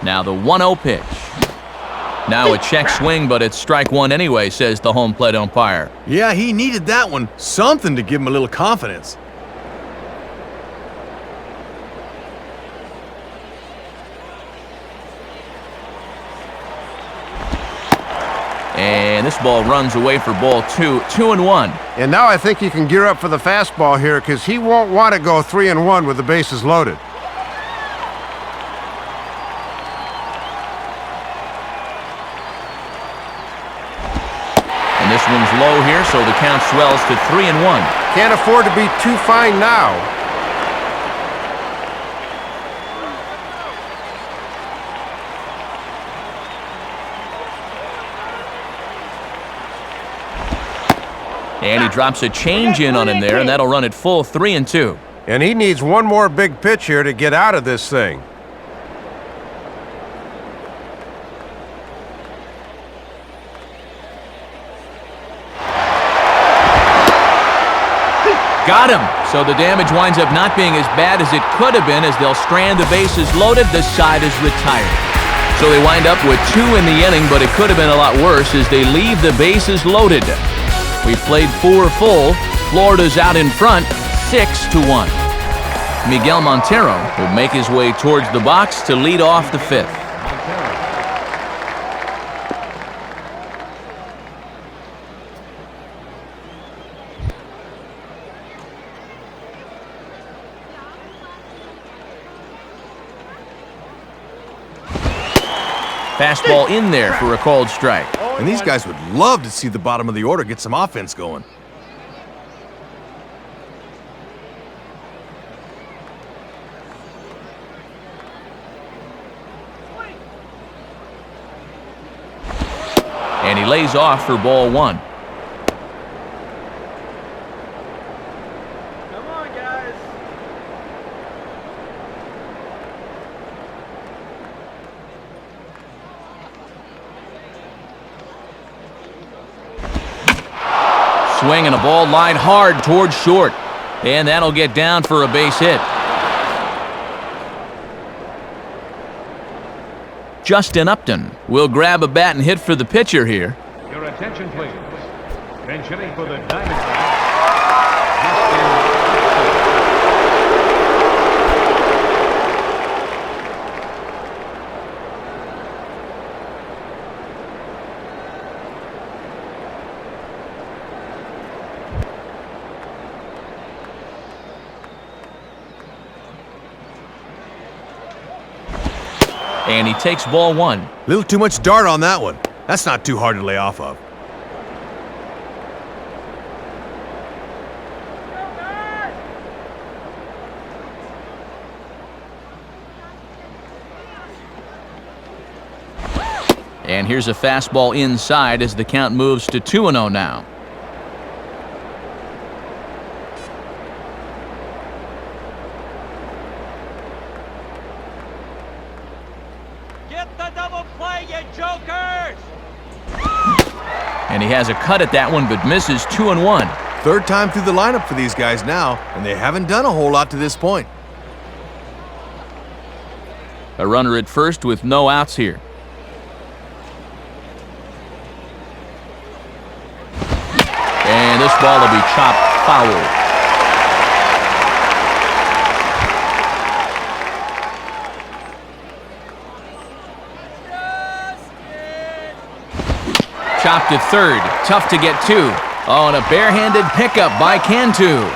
Now the 1-0 pitch. Now a check swing, but it's strike 1 anyway, says the home plate umpire. Yeah, he needed that one. Something to give him a little confidence. And this ball runs away for ball 2, 2-1. And now I think you can gear up for the fastball here because he won't want to go 3-1 with the bases loaded. This one's low here, so the count swells to 3-1. Can't afford to be too fine now. And he drops a change in on him there, and that'll run it full 3-2. And he needs one more big pitch here to get out of this thing. Got him! So the damage winds up not being as bad as it could have been as they'll strand the bases loaded. The side is retired. So they wind up with 2 in the inning, but it could have been a lot worse as they leave the bases loaded. We've played 4 full. Florida's out in front, 6-1. Miguel Montero will make his way towards the box to lead off the 5th. Fastball in there for a called strike. And these guys would love to see the bottom of the order get some offense going. And he lays off for ball 1. Come on, swing and a ball lined hard towards short. And that'll get down for a base hit. Justin Upton will grab a bat and hit for the pitcher here. Your attention, please. Bench hitting for the Diamondbacks. And he takes ball one. A little too much dart on that one. That's not too hard to lay off of. And here's a fastball inside as the count moves to 2-0 now. And he has a cut at that one, but misses 2-1. Third time through the lineup for these guys now, and they haven't done a whole lot to this point. A runner at first with no outs here. And this ball will be chopped foul. Chopped to third. Tough to get to. Oh, and a barehanded pickup by Cantu.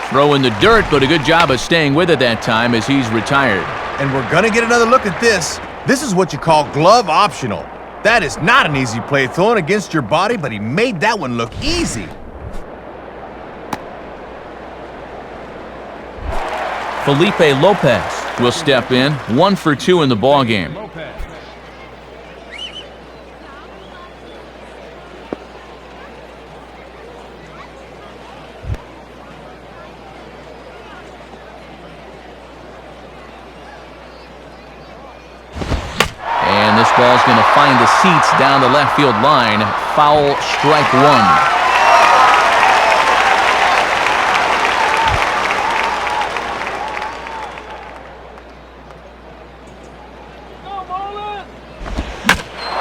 Throw in the dirt, but a good job of staying with it that time as he's retired. And we're going to get another look at this. This is what you call glove optional. That is not an easy play thrown against your body, but he made that one look easy. Felipe Lopez will step in, 1 for 2 in the ballgame. And this ball's going to find the seats down the left field line. Foul, strike one.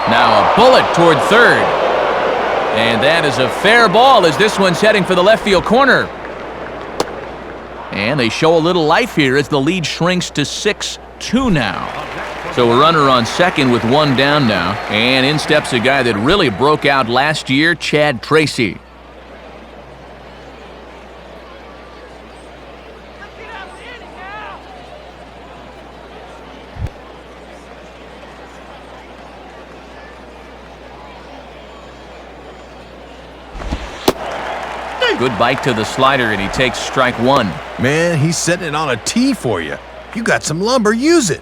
Now a bullet toward third. And that is a fair ball as this one's heading for the left field corner. And they show a little life here as the lead shrinks to 6-2 now. So a runner on second with one down now. And in steps a guy that really broke out last year, Chad Tracy. Good bite to the slider, and he takes strike one. Man, he's setting it on a tee for you. You got some lumber, use it.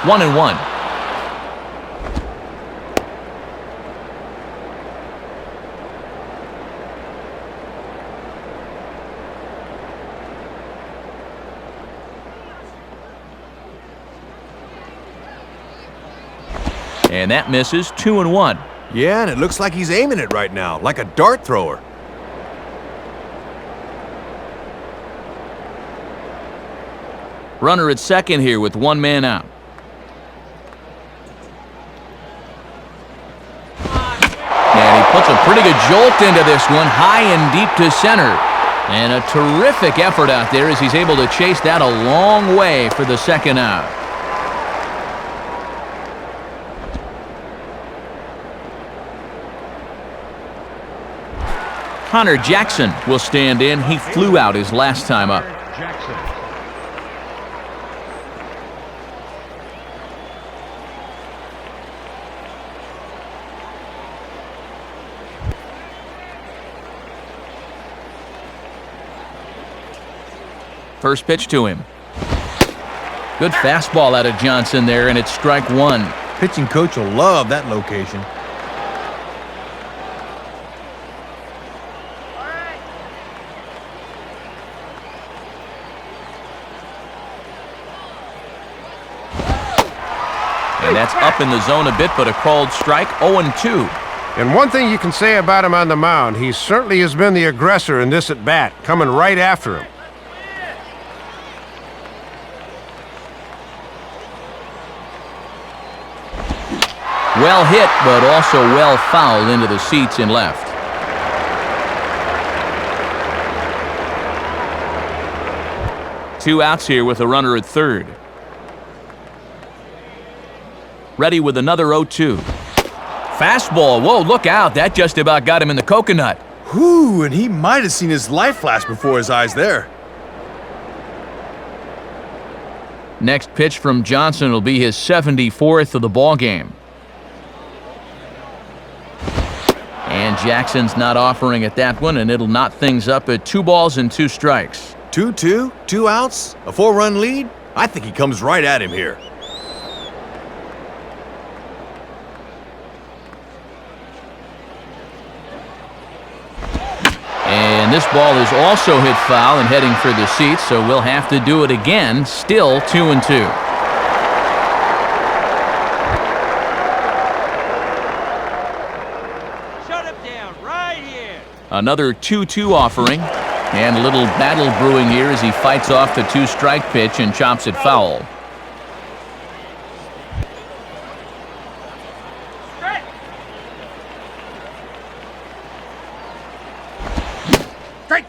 One and one. And that misses 2-1. Yeah, and it looks like he's aiming it right now, like a dart thrower. Runner at second here with one man out. And he puts a pretty good jolt into this one, high and deep to center. And a terrific effort out there as he's able to chase that a long way for the second out. Connor Jackson will stand in. He flew out his last time up. Jackson. First pitch to him. Good fastball out of Johnson there, and it's strike one. Pitching coach will love that location. And that's up in the zone a bit, but a called strike, 0-2. And one thing you can say about him on the mound, he certainly has been the aggressor in this at-bat, coming right after him. Well hit, but also well fouled into the seats in left. Two outs here with a runner at third. Ready with another 0-2. Fastball. Whoa, look out. That just about got him in the coconut. Whew, and he might have seen his life flash before his eyes there. Next pitch from Johnson will be his 74th of the ball game. And Jackson's not offering at that one, and it'll knot things up at 2 balls and 2 strikes. 2-2, 2 outs, a 4-run lead. I think he comes right at him here. And this ball is also hit foul and heading for the seats, so we'll have to do it again. Still 2-2. Shut him down right here. Another 2-2 offering, and a little battle brewing here as he fights off the 2-strike pitch and chops it foul.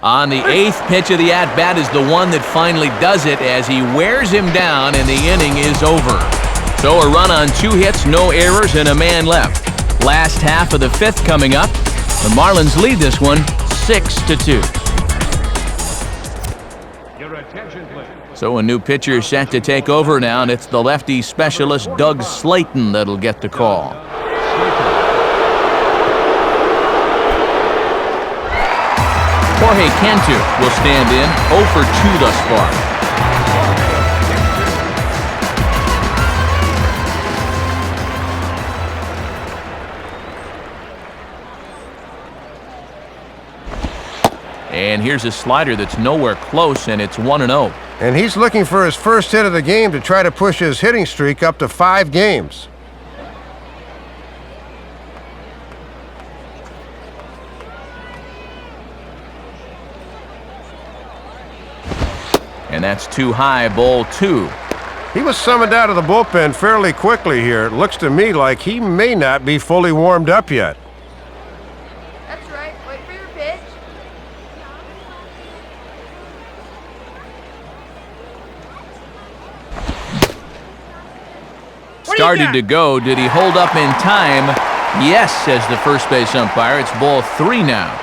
On the 8th pitch of the at-bat is the one that finally does it as he wears him down and the inning is over. So a run on 2 hits, no errors, and a man left. Last half of the 5th coming up. The Marlins lead this one 6-2. Your attention, please. So a new pitcher set to take over now, and it's the lefty specialist Doug Slayton that'll get the call. Jorge Cantu will stand in, 0 for 2 thus far. And here's a slider that's nowhere close, and it's 1-0. And he's looking for his first hit of the game to try to push his hitting streak up to 5 games. And that's too high, ball 2. He was summoned out of the bullpen fairly quickly here. It looks to me like he may not be fully warmed up yet. That's right. Wait for your pitch. Started to go. Did he hold up in time? Yes, says the first base umpire. It's ball 3 now.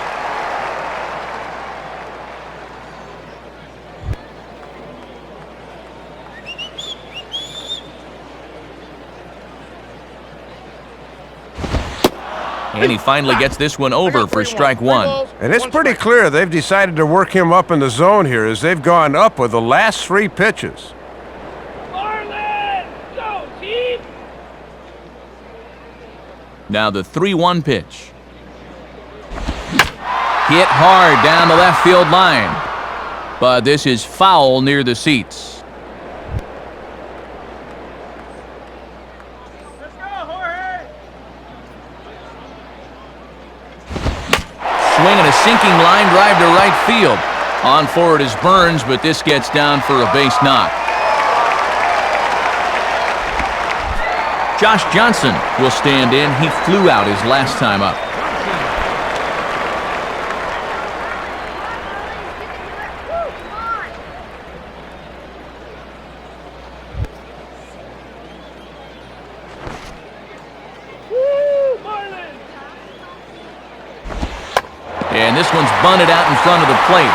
And he finally gets this one over for strike 1. And it's pretty clear they've decided to work him up in the zone here as they've gone up with the last 3 pitches. Marlins! Go, team! Now the 3-1 pitch. Hit hard down the left field line. But this is foul near the seats. Swinging a sinking line drive to right field. On forward is Burns, but this gets down for a base knock. Josh Johnson will stand in. He flew out his last time up. And this one's bunted out in front of the plate.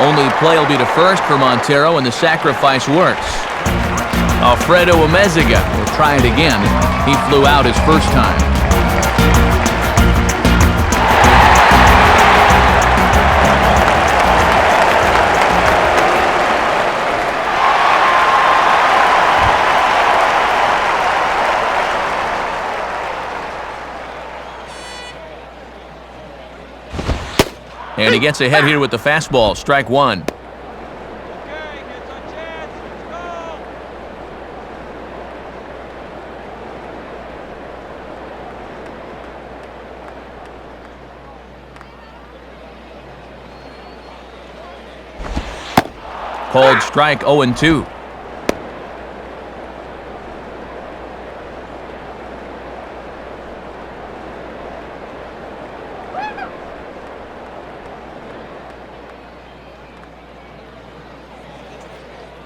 Only play will be to first for Montero, and the sacrifice works. Alfredo Amezaga will try it again. He flew out his first time. And he gets ahead here with the fastball, strike 1. Called strike 0-2.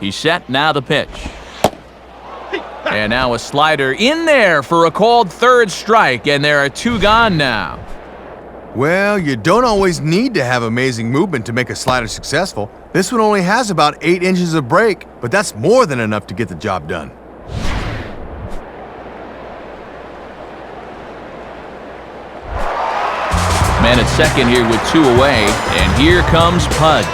He's set, now the pitch. And now a slider in there for a called third strike, and there are 2 gone now. Well, you don't always need to have amazing movement to make a slider successful. This one only has about 8 inches of break, but that's more than enough to get the job done. Man at second here with 2 away, and here comes Pudge.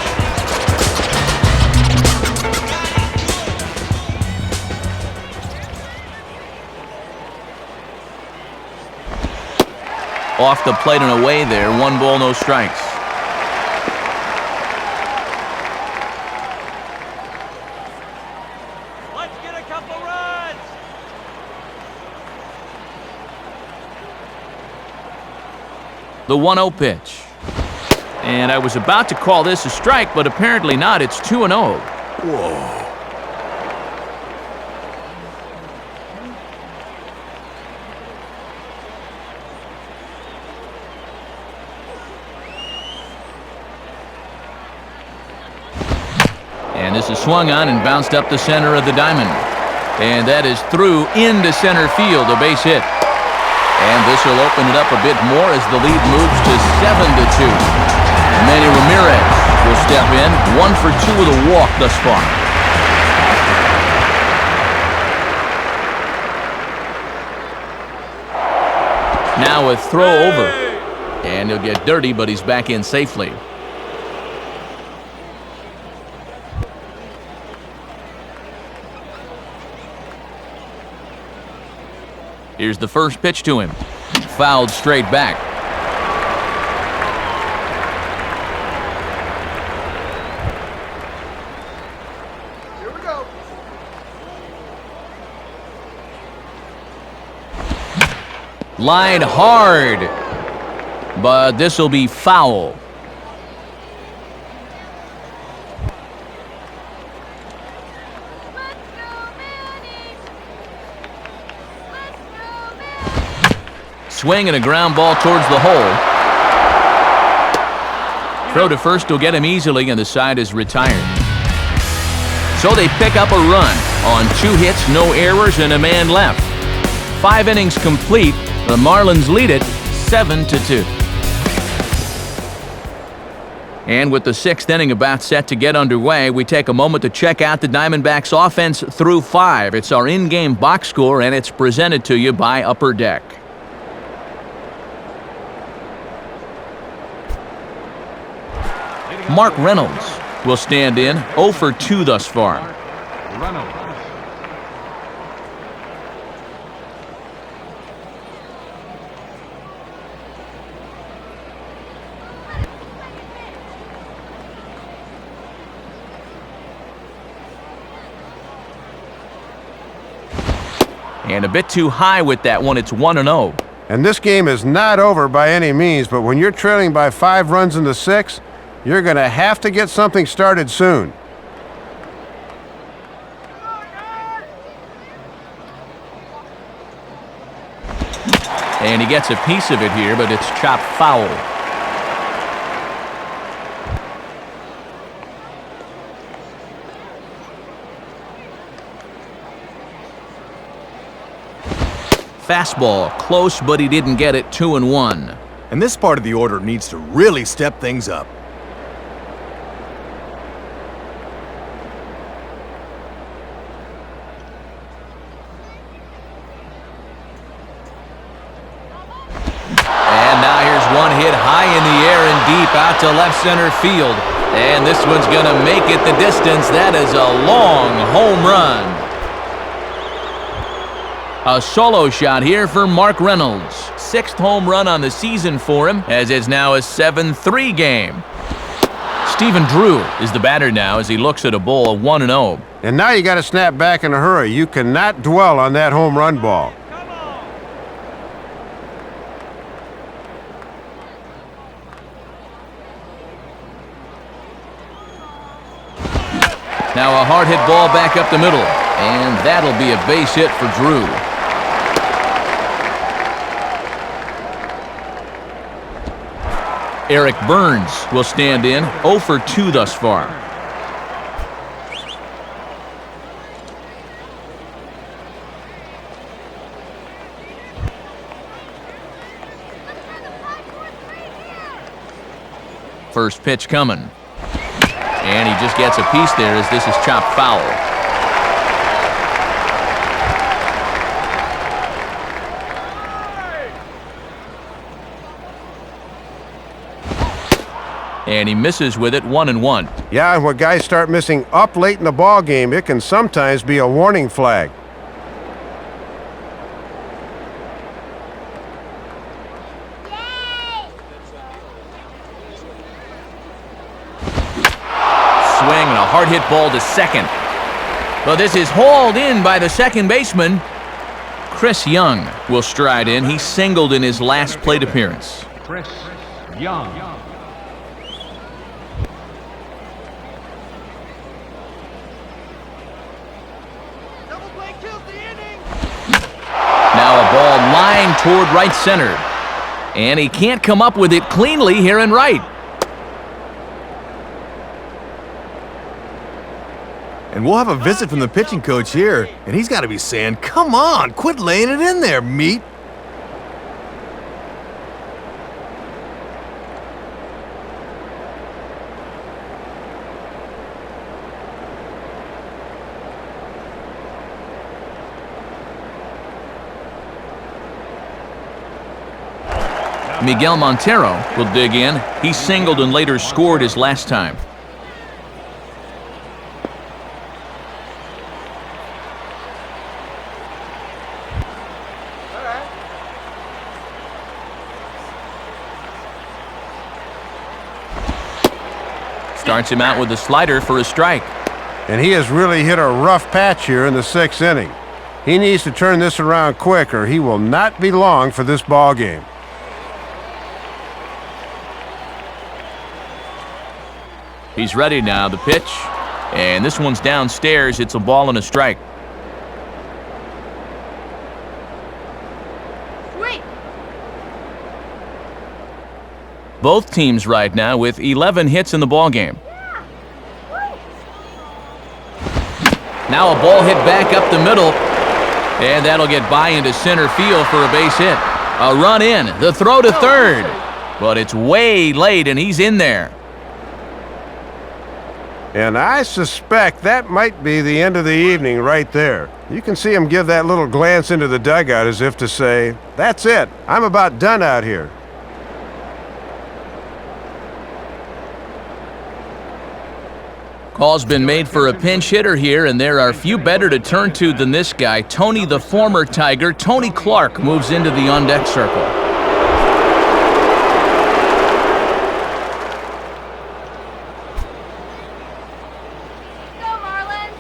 Off the plate and away there, 1 ball, no strikes. Let's get a couple runs. The 1-0 pitch. And I was about to call this a strike, but apparently not. It's 2-0. Whoa. And this is swung on and bounced up the center of the diamond. And that is through into center field, a base hit. And this will open it up a bit more as the lead moves to 7-2. Manny Ramirez will step in, 1 for 2 with a walk thus far. Now a throw over. And he'll get dirty, but he's back in safely. Here's the first pitch to him. Fouled straight back. Here we go. Line hard. But this will be foul. Swing and a ground ball towards the hole. Throw to first will get him easily, and the side is retired. So they pick up a run on 2 hits, no errors, and a man left. 5 innings complete. The Marlins lead it 7-2. And with the 6th inning about set to get underway, we take a moment to check out the Diamondbacks' offense through 5. It's our in-game box score, and it's presented to you by Upper Deck. Mark Reynolds will stand in, 0 for 2 thus far. Reynolds. And a bit too high with that one. It's 1-0. And this game is not over by any means, but when you're trailing by 5 runs in the 6th, you're going to have to get something started soon. And he gets a piece of it here, but it's chopped foul. Fastball, close, but he didn't get it. 2-1. And this part of the order needs to really step things up. And now here's one hit high in the air and deep out to left center field. And this one's going to make it the distance. That is a long home run. A solo shot here for Mark Reynolds. 6th home run on the season for him, as it's now a 7-3 game. Stephen Drew is the batter now as he looks at a ball of 1-0. And now you got to snap back in a hurry. You cannot dwell on that home run ball. Come on. Now a hard hit ball back up the middle, and that'll be a base hit for Drew. Eric Burns will stand in, 0 for 2 thus far. First pitch coming. And he just gets a piece there as this is chopped foul. And he misses with it, 1-1. Yeah, and when guys start missing up late in the ball game, it can sometimes be a warning flag. Swing and a hard hit ball to second. But this is hauled in by the second baseman. Chris Young will stride in. He singled in his last plate appearance. Chris Young. Double play kills the inning. Now a ball lined toward right center. And he can't come up with it cleanly here in right. And we'll have a visit from the pitching coach here, and he's got to be saying, come on, quit laying it in there, meat. Miguel Montero will dig in. He singled and later scored his last time. Starts him out with a slider for a strike. And he has really hit a rough patch here in the 6th inning. He needs to turn this around quick or he will not be long for this ball game. He's ready now, the pitch. And this one's downstairs. It's a ball and a strike. Sweet. Both teams right now with 11 hits in the ballgame. Now a ball hit back up the middle. And that'll get by into center field for a base hit. A run in. The throw to third. But it's way late and he's in there. And I suspect that might be the end of the evening right there. You can see him give that little glance into the dugout as if to say, that's it, I'm about done out here. Call's been made for a pinch hitter here, and there are few better to turn to than this guy. Tony, the former Tiger, Tony Clark, moves into the on-deck circle. Go, Marlins.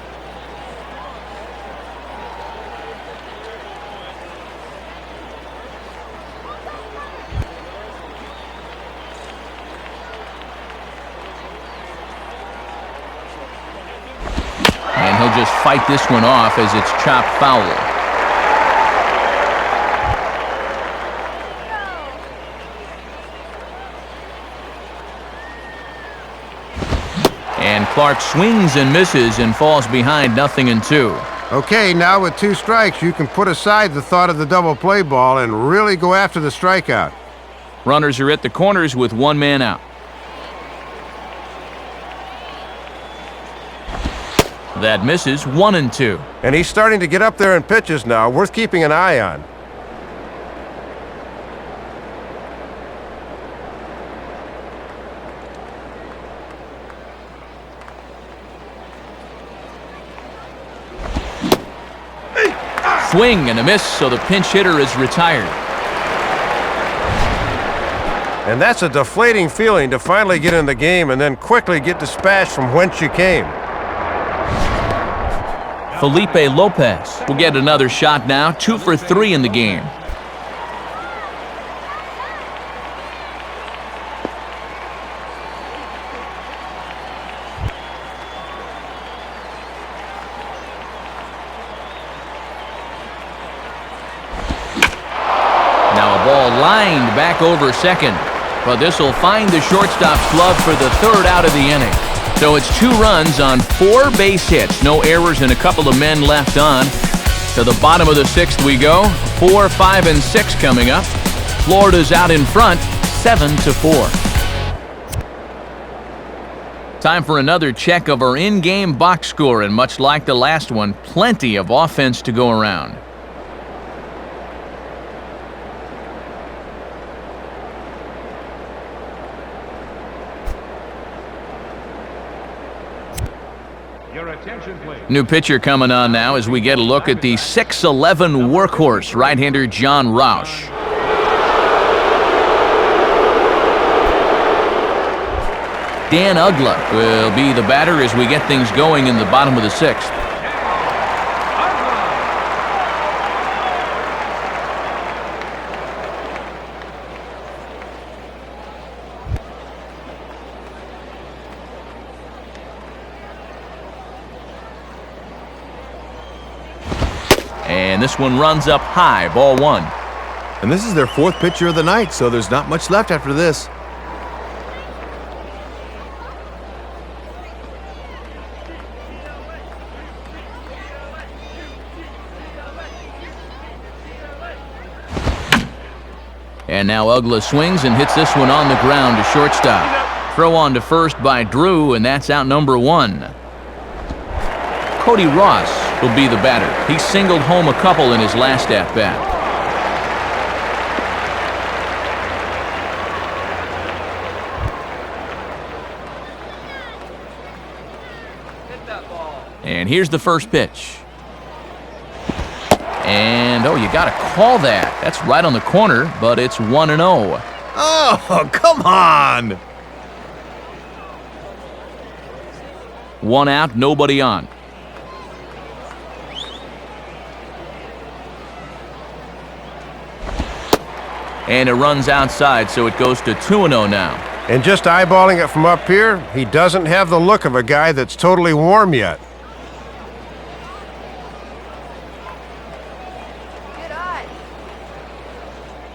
And he'll just fight this one off as it's chopped foul. And Clark swings and misses and falls behind 0-2. Okay, now with 2 strikes, you can put aside the thought of the double play ball and really go after the strikeout. Runners are at the corners with 1 man out. That misses, 1-2. And he's starting to get up there in pitches now, worth keeping an eye on. Swing and a miss, so the pinch hitter is retired. And that's a deflating feeling to finally get in the game and then quickly get dispatched from whence you came. Felipe Lopez will get another shot now, 2 for 3 in the game. back over second. But this will find the shortstop's glove for the third out of the inning. So it's 2 runs on 4 base hits. No errors and a couple of men left on. To the bottom of the 6th we go. 4, 5, and 6 coming up. Florida's out in front, 7-4. Time for another check of our in-game box score, and much like the last one, plenty of offense to go around. Your attention, please. New pitcher coming on now as we get a look at the 6'11" workhorse, right-hander John Roush. Dan Ugla will be the batter as we get things going in the bottom of the 6th. And this one runs up high, ball 1. And this is their 4th pitcher of the night, so there's not much left after this. And now Ugla swings and hits this one on the ground to shortstop. Throw on to first by Drew, and that's out number 1. Cody Ross will be the batter. He singled home a couple in his last at-bat. And here's the first pitch. And, oh, you got to call that. That's right on the corner, but it's 1-0. Oh, come on! 1 out, nobody on. And it runs outside, so it goes to 2-0 now. And just eyeballing it from up here, he doesn't have the look of a guy that's totally warm yet.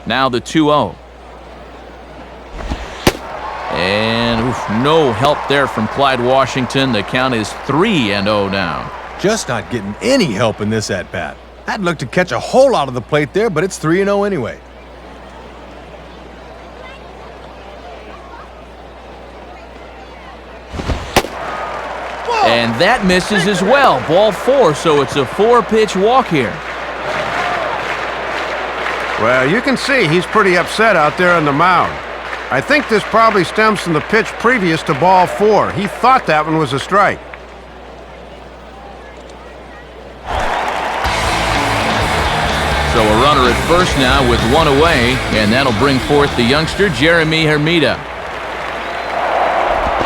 Now the 2-0. And no help there from Clyde Washington. The count is 3-0 now. Just not getting any help in this at-bat. I'd look to catch a whole lot of the plate there, but it's 3-0 anyway. And that misses as well. Ball 4, so it's a 4-pitch walk here. Well, you can see he's pretty upset out there on the mound. I think this probably stems from the pitch previous to ball 4. He thought that one was a strike. So a runner at first now with 1 away, and that'll bring forth the youngster Jeremy Hermida.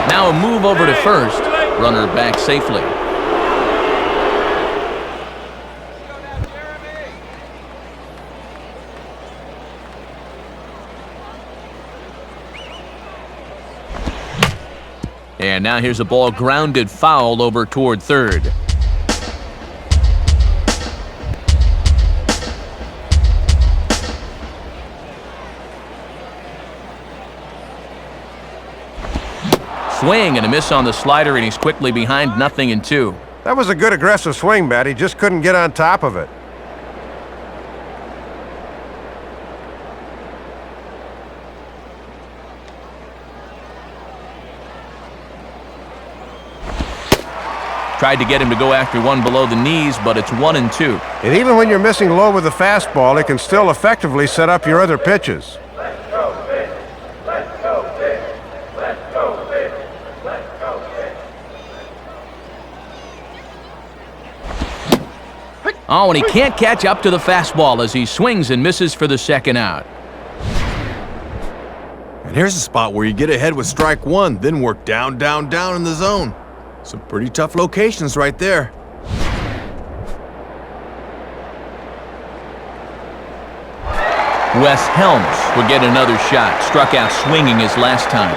Now a move over to first. Runner back safely. And now here's a ball grounded foul over toward third. Swing and a miss on the slider, and he's quickly behind 0-2. That was a good aggressive swing, Matt. He just couldn't get on top of it. Tried to get him to go after one below the knees, but it's 1-2. And even when you're missing low with a fastball, it can still effectively set up your other pitches. Oh, and he can't catch up to the fastball as he swings and misses for the second out. And here's a spot where you get ahead with strike 1, then work down, down, down in the zone. Some pretty tough locations right there. Wes Helms will get another shot. Struck out swinging his last time.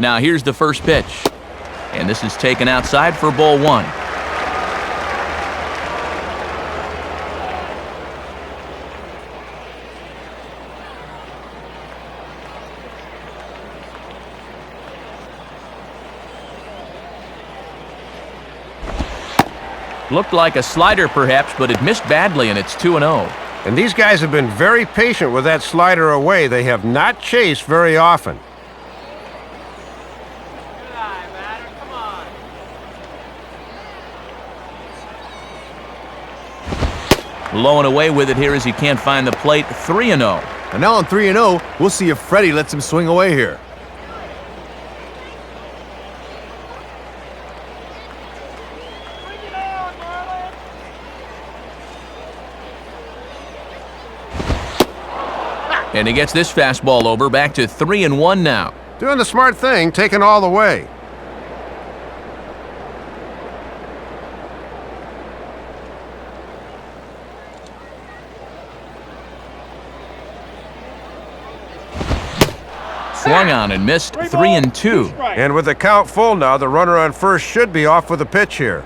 Now here's the first pitch. And this is taken outside for ball one. Looked like a slider perhaps, but it missed badly, and it's 2-0. And these guys have been very patient with that slider away. They have not chased very often. Low and away with it here as he can't find the plate. 3-0. And now on 3-0, we'll see if Freddie lets him swing away here. Bring it on, Marlins! And he gets this fastball over, back to 3-1 now. Doing the smart thing, taking all the way. Swung on and missed. 3-2. And with the count full now, the runner on first should be off with a pitch here.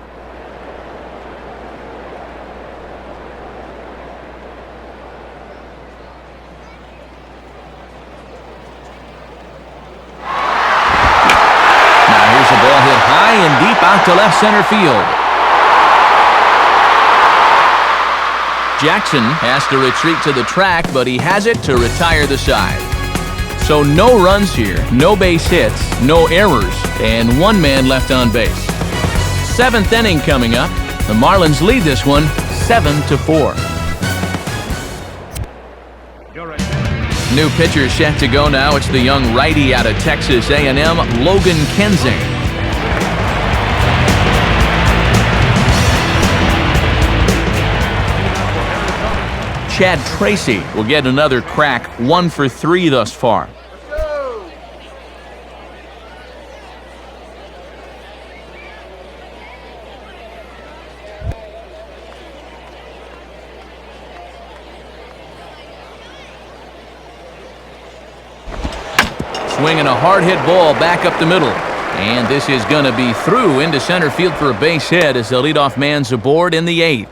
Now here's a ball hit high and deep out to left center field. Jackson has to retreat to the track, but he has it to retire the side. So no runs here, no base hits, no errors, and one man left on base. Seventh inning coming up. The Marlins lead this one 7-4. New pitcher set to go now. It's the young righty out of Texas A&M, Logan Kensing. Chad Tracy will get another crack, 1 for 3 thus far. Swinging a hard-hit ball back up the middle. And this is going to be through into center field for a base hit as the leadoff man's aboard in the 8th.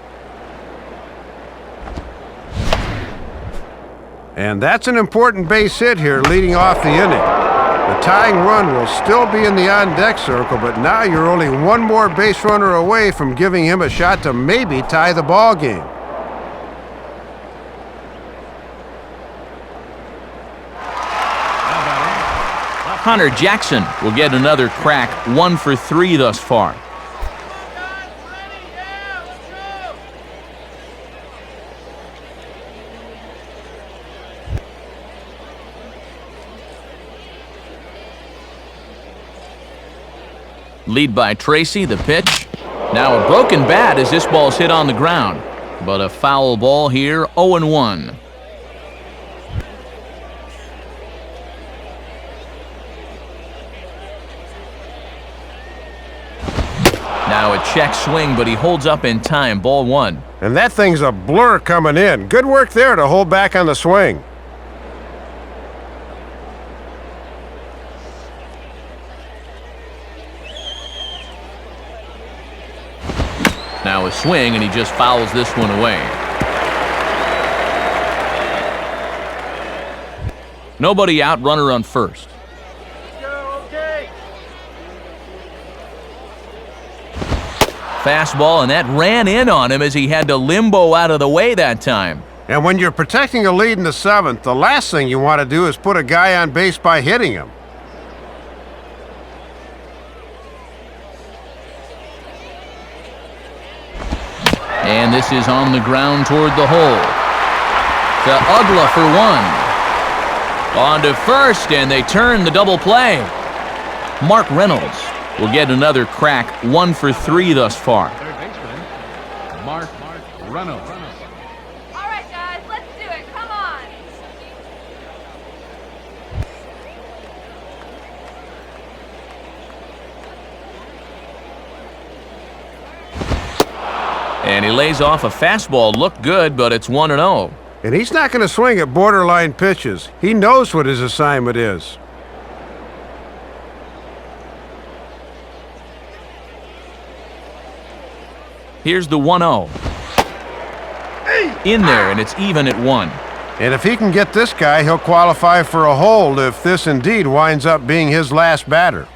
And that's an important base hit here leading off the inning. The tying run will still be in the on-deck circle, but now you're only one more base runner away from giving him a shot to maybe tie the ball game. Hunter Jackson will get another crack, 1 for 3 thus far. Lead by Tracy, the pitch. Now a broken bat as this ball's hit on the ground. But a foul ball here, 0-1. Now a check swing, but he holds up in time, ball 1. And that thing's a blur coming in. Good work there to hold back on the swing. Now a swing, and he just fouls this one away. Nobody out, runner on first. Fastball, and that ran in on him as he had to limbo out of the way that time. And when you're protecting a lead in the 7th, the last thing you want to do is put a guy on base by hitting him. And this is on the ground toward the hole. To Ugla for 1. On to first, and they turn the double play. Mark Reynolds will get another crack, 1 for 3 thus far. Third baseman, Mark Reynolds. All right, guys, let's do it. Come on. And he lays off a fastball. Looked good, but it's 1-0. And he's not going to swing at borderline pitches. He knows what his assignment is. Here's the 1-0. In there, and it's even at 1. And if he can get this guy, he'll qualify for a hold if this indeed winds up being his last batter.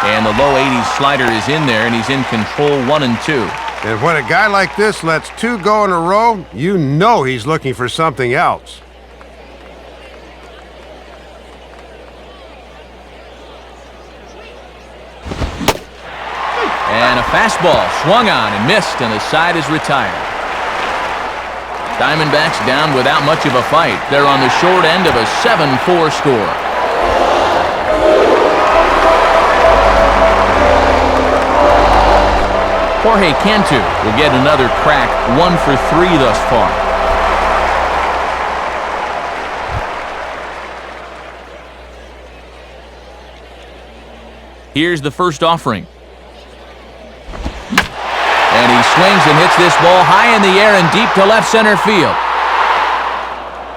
And the low 80s slider is in there, and he's in control 1-2. And when a guy like this lets 2 go in a row, you know he's looking for something else. And a fastball swung on and missed, and the side is retired. Diamondbacks down without much of a fight. They're on the short end of a 7-4 score. Jorge Cantu will get another crack, 1 for 3 thus far. Here's the first offering. And he swings and hits this ball high in the air and deep to left center field.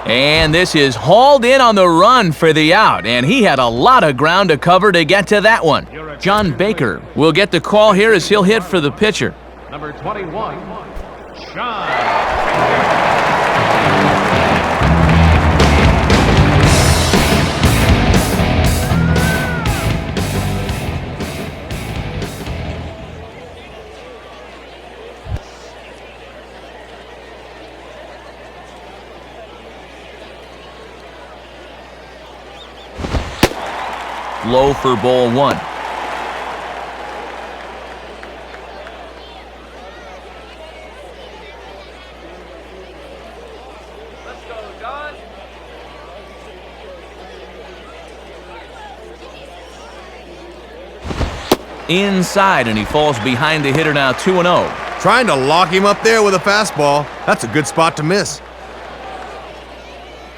And this is hauled in on the run for the out, and he had a lot of ground to cover to get to that one. John Baker will get the call here as he'll hit for the pitcher. Number 21, Sean. Low for ball 1. Let's go, Don. Inside, and he falls behind the hitter now 2-0. Trying to lock him up there with a fastball. That's a good spot to miss.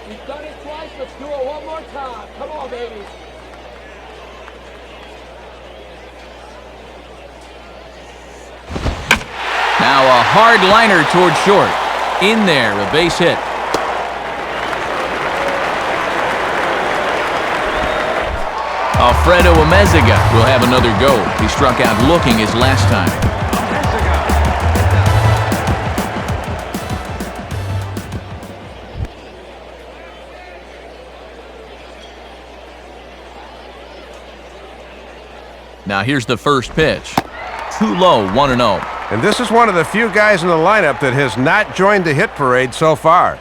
He's done it twice. Let's do it one more time. Come on, baby. Now a hard liner toward short. In there, a base hit. Alfredo Amezaga will have another go. He struck out looking his last time. Now here's the first pitch. Too low, 1-0. And this is one of the few guys in the lineup that has not joined the hit parade so far.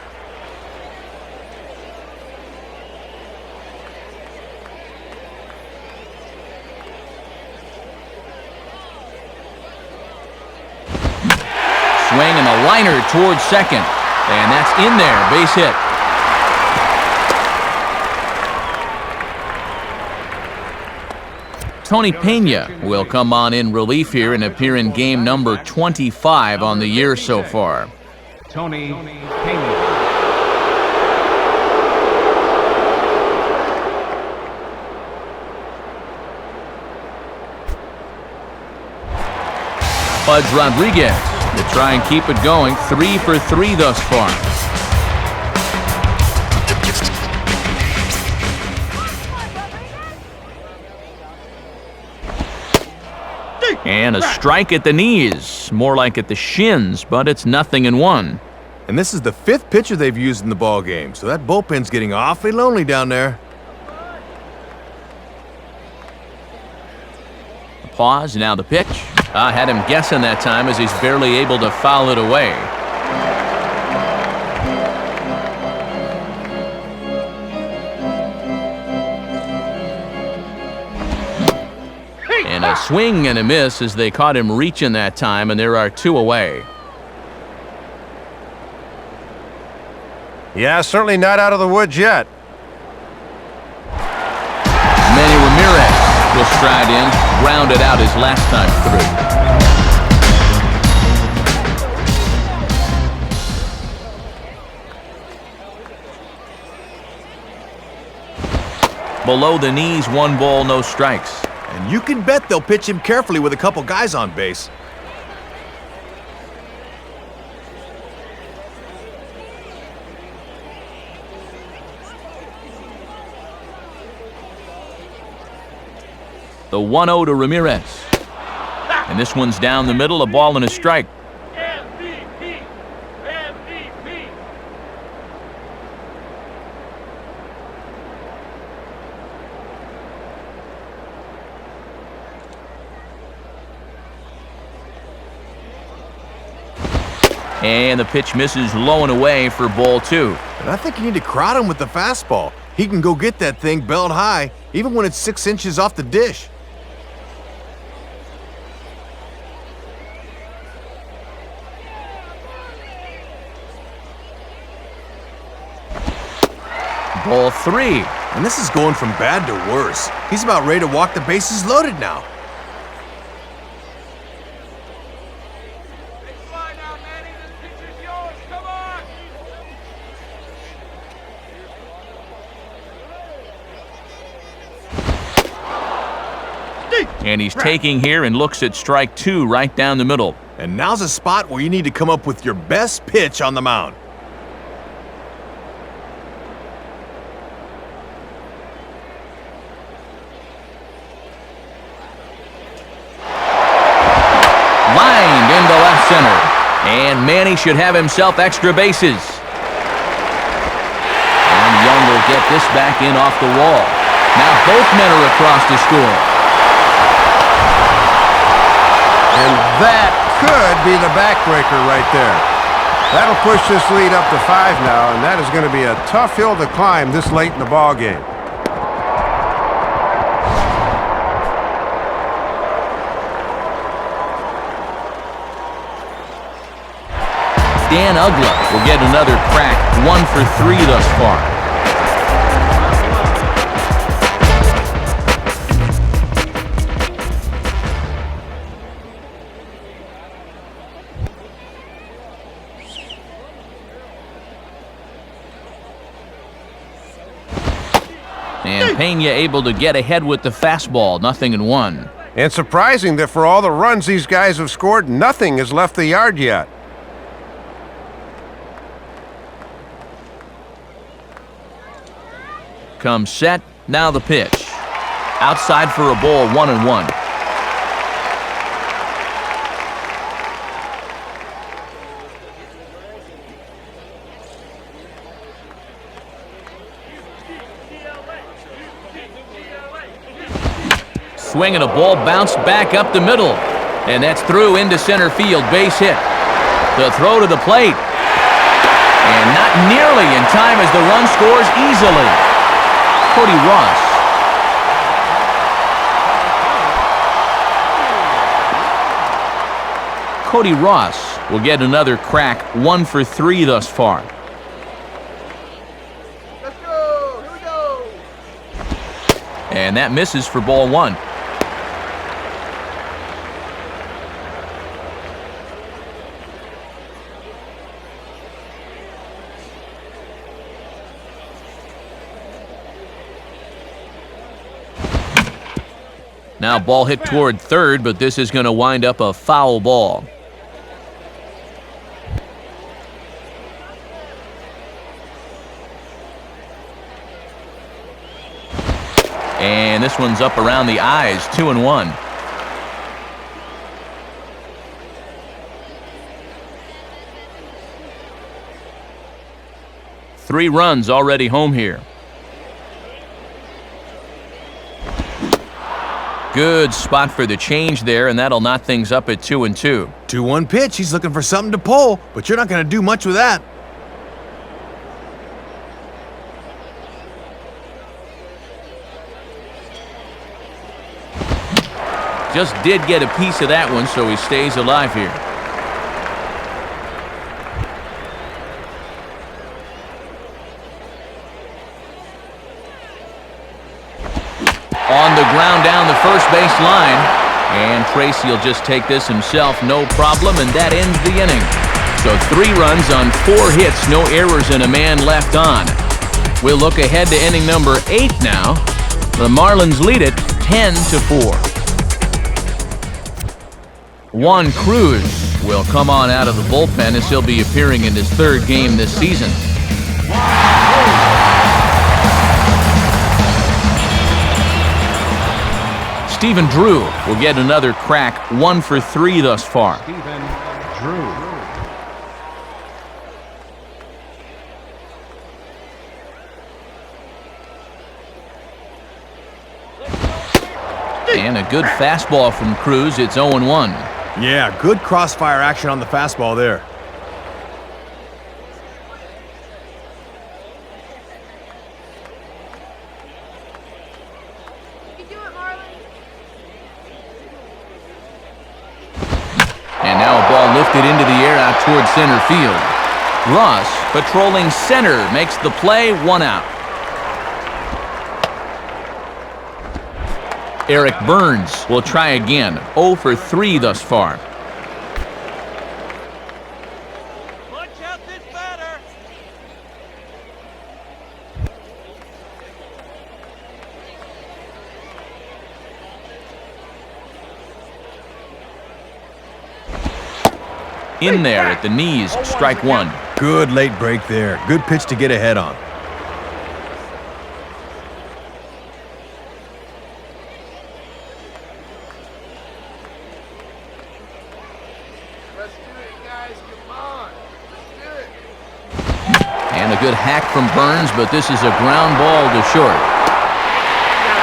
Swing and a liner towards second. And that's in there, base hit. Tony Pena will come on in relief here and appear in game number 25 on the year so far. Tony Pena. Pudge Rodriguez to try and keep it going, 3 for 3 thus far. And a strike at the knees, more like at the shins, but it's 0-1. And this is the 5th pitcher they've used in the ball game, so that bullpen's getting awfully lonely down there. Pause, now the pitch. I had him guessing that time as he's barely able to foul it away. And a swing and a miss as they caught him reaching that time, and there are 2 away. Yeah, certainly not out of the woods yet. Manny Ramirez will stride in, grounded out his last time through. Below the knees, 1 ball, no strikes. And you can bet they'll pitch him carefully with a couple guys on base. The 1-0 to Ramirez. And this one's down the middle, a ball and a strike. MVP! MVP! And the pitch misses low and away for ball 2. And I think you need to crowd him with the fastball. He can go get that thing belt high, even when it's 6 inches off the dish. Ball 3. And this is going from bad to worse. He's about ready to walk the bases loaded now. Fly now, Manny. This pitcher's yours. Come on! And he's taking here and looks at strike 2 right down the middle. And now's a spot where you need to come up with your best pitch on the mound. Lined into left center. And Manny should have himself extra bases. And Young will get this back in off the wall. Now both men are across to score. And that could be the backbreaker right there. That'll push this lead up to 5 now, and that is going to be a tough hill to climb this late in the ball game. Dan Uggla will get another crack, 1 for 3 thus far. And Pena able to get ahead with the fastball, 0-1. And surprising that for all the runs these guys have scored, nothing has left the yard yet. Comes set, now the pitch. Outside for a ball, 1-1. Swing and a ball bounced back up the middle. And that's through into center field, base hit. The throw to the plate. And not nearly in time as the run scores easily. Cody Ross. Cody Ross will get another crack, 1 for 3 thus far. Let's go! Here we go! And that misses for ball 1. Now ball hit toward third, but this is going to wind up a foul ball. And this one's up around the eyes, 2-1. Three runs already home here. Good spot for the change there, and that'll knot things up at 2-2. 2-1 pitch. He's looking for something to pull, but you're not going to do much with that. Just did get a piece of that one, so he stays alive here. On the ground down the first base line. And Tracy will just take this himself, no problem, and that ends the inning. So 3 runs on 4 hits, no errors, and a man left on. We'll look ahead to inning number 8 now. The Marlins lead it 10-4. Juan Cruz will come on out of the bullpen as he'll be appearing in his 3rd game this season. Stephen Drew will get another crack, 1 for 3 thus far. Stephen Drew. And a good fastball from Cruz. It's 0-1. Yeah, good crossfire action on the fastball there. You can do it, Marlins. And now a ball lifted into the air out towards center field. Ross, patrolling center, makes the play, 1 out. Eric Burns will try again, 0 for 3 thus far. Punch out this batter. In there at the knees, strike 1. Good late break there. Good pitch to get ahead on. Let's do it, guys. Come on. Let's do it. And a good hack from Burns, but this is a ground ball to short.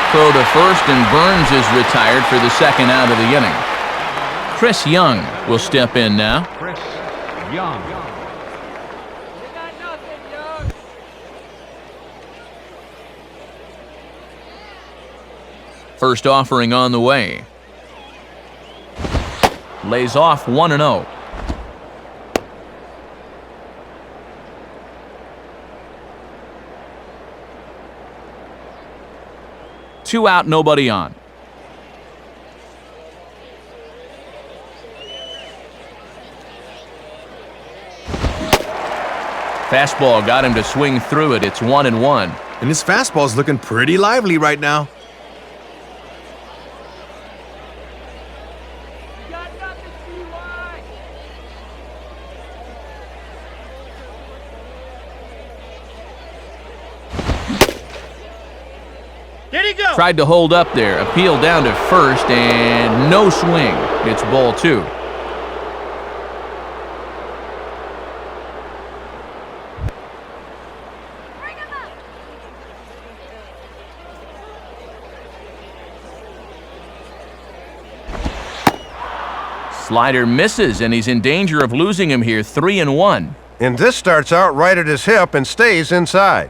Throw to first, and Burns is retired for the second out of the inning. Chris Young will step in now. Chris Young. You got nothing, Young. First offering on the way. Lays off 1-0. Two out, nobody on. Fastball got him to swing through it. It's 1-1. And his fastball's looking pretty lively right now. You got nothing, CY. Did he go? Tried to hold up there. Appeal down to first, and no swing. It's ball 2. Bring him up. Slider misses, and he's in danger of losing him here. 3-1. And this starts out right at his hip and stays inside.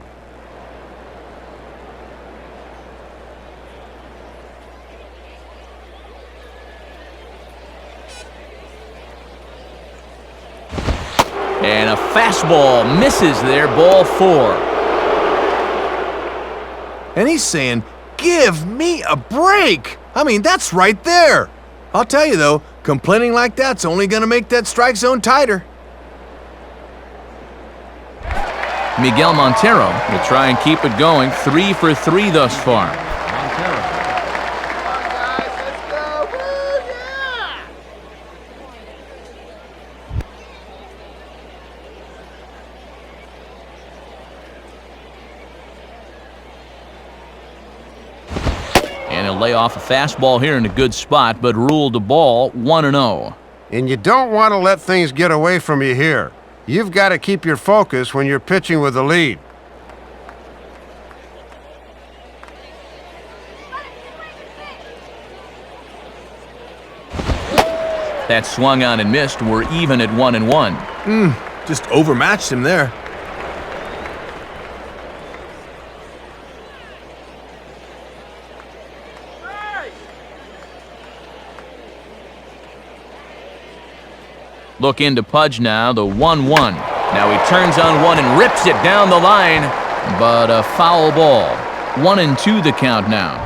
And a fastball misses there, ball 4. And he's saying, give me a break. I mean, that's right there. I'll tell you, though, complaining like that's only going to make that strike zone tighter. Miguel Montero will try and keep it going. 3 for 3 thus far. Montero. Come on, guys. Let's go. Woo, yeah. And he'll lay off a fastball here in a good spot, but ruled a ball, 1-0. And you don't want to let things get away from you here. You've got to keep your focus when you're pitching with the lead. That swung on and missed. We're even at 1-1. Just overmatched him there. Right. Look into Pudge now, the 1-1. Now he turns on one and rips it down the line, but a foul ball. 1-2 the count now.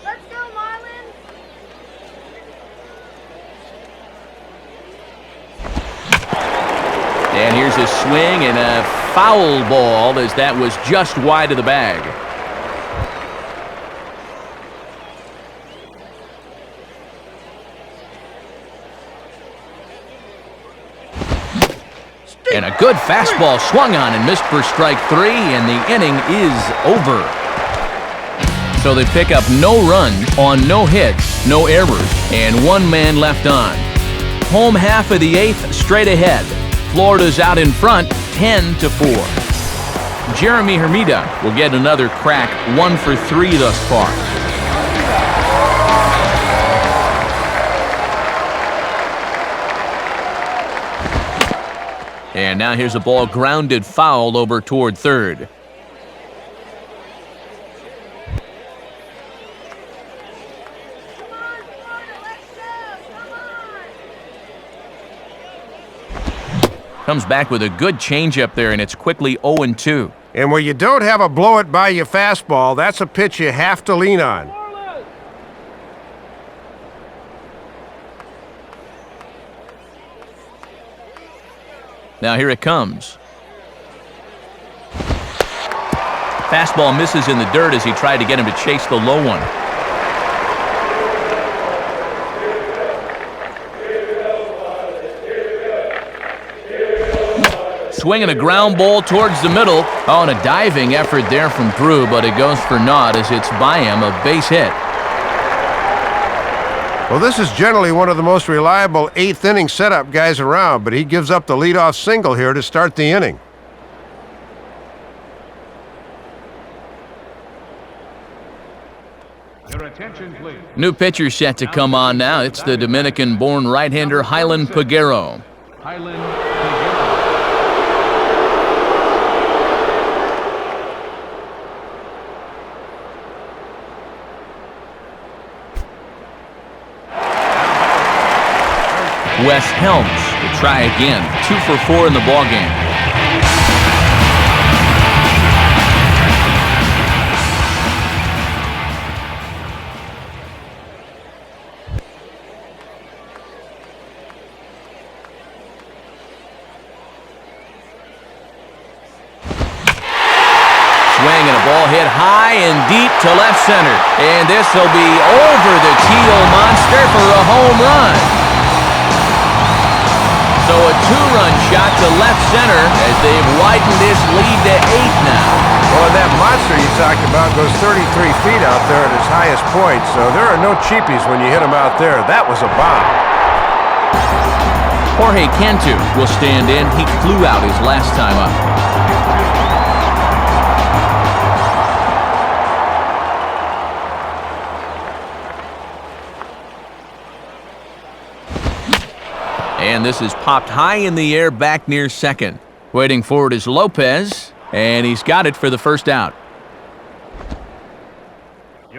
Let's go, Marlins. And here's a swing and a foul ball as that was just wide of the bag. And a good fastball swung on and missed for strike 3, and the inning is over. So they pick up no runs on no hits, no errors, and 1 man left on. Home half of the 8th straight ahead. Florida's out in front 10-4. Jeremy Hermida will get another crack, 1 for 3 thus far. And now here's a ball grounded foul over toward third. Comes back with a good changeup there, and it's quickly 0-2. And when you don't have a blow-it-by-you fastball, that's a pitch you have to lean on. Now here it comes. Fastball misses in the dirt as he tried to get him to chase the low one. Swinging a ground ball towards the middle. Oh, and a diving effort there from Drew, but it goes for naught as it's by him, a base hit. Well, this is generally one of the most reliable 8th inning setup guys around, but he gives up the leadoff single here to start the inning. Your attention, please. New pitcher set to come on now. It's the Dominican-born right-hander Hylan Peguero. Hylan Peguero. Wes Helms will try again. 2 for 4 in the ballgame. Swing and a ball hit high and deep to left center. And this will be over the Teal Monster for a home run. So a 2-run shot to left center as they've widened this lead to 8 now. Well, and that monster you talked about goes 33 feet out there at his highest point, so there are no cheapies when you hit him out there. That was a bomb. Jorge Cantu will stand in. He flew out his last time up. And this is popped high in the air back near second. Waiting for it is Lopez, and he's got it for the first out.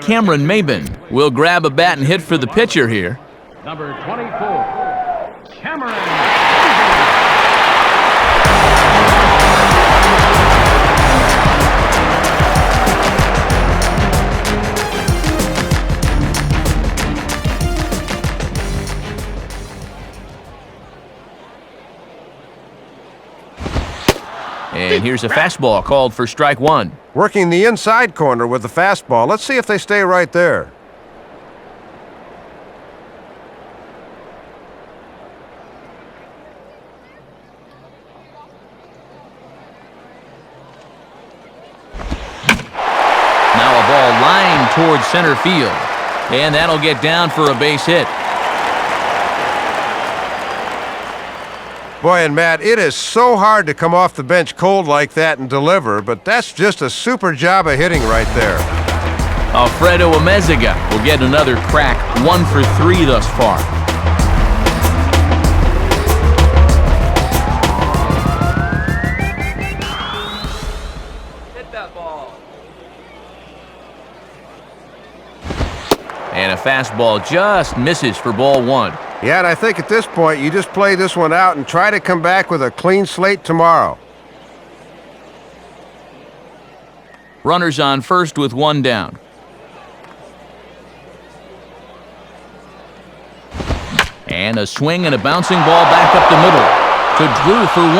Cameron Maben will grab a bat and hit for the pitcher here. Number 24, Cameron. And here's a fastball called for strike 1. Working the inside corner with the fastball. Let's see if they stay right there. Now a ball lined towards center field. And that'll get down for a base hit. Boy, and Matt, it is so hard to come off the bench cold like that and deliver, but that's just a super job of hitting right there. Alfredo Amezaga will get another crack, 1 for 3 thus far. Hit that ball. And a fastball just misses for ball 1. Yeah, and I think at this point, you just play this one out and try to come back with a clean slate tomorrow. Runners on first with 1 down. And a swing and a bouncing ball back up the middle to Drew for 1.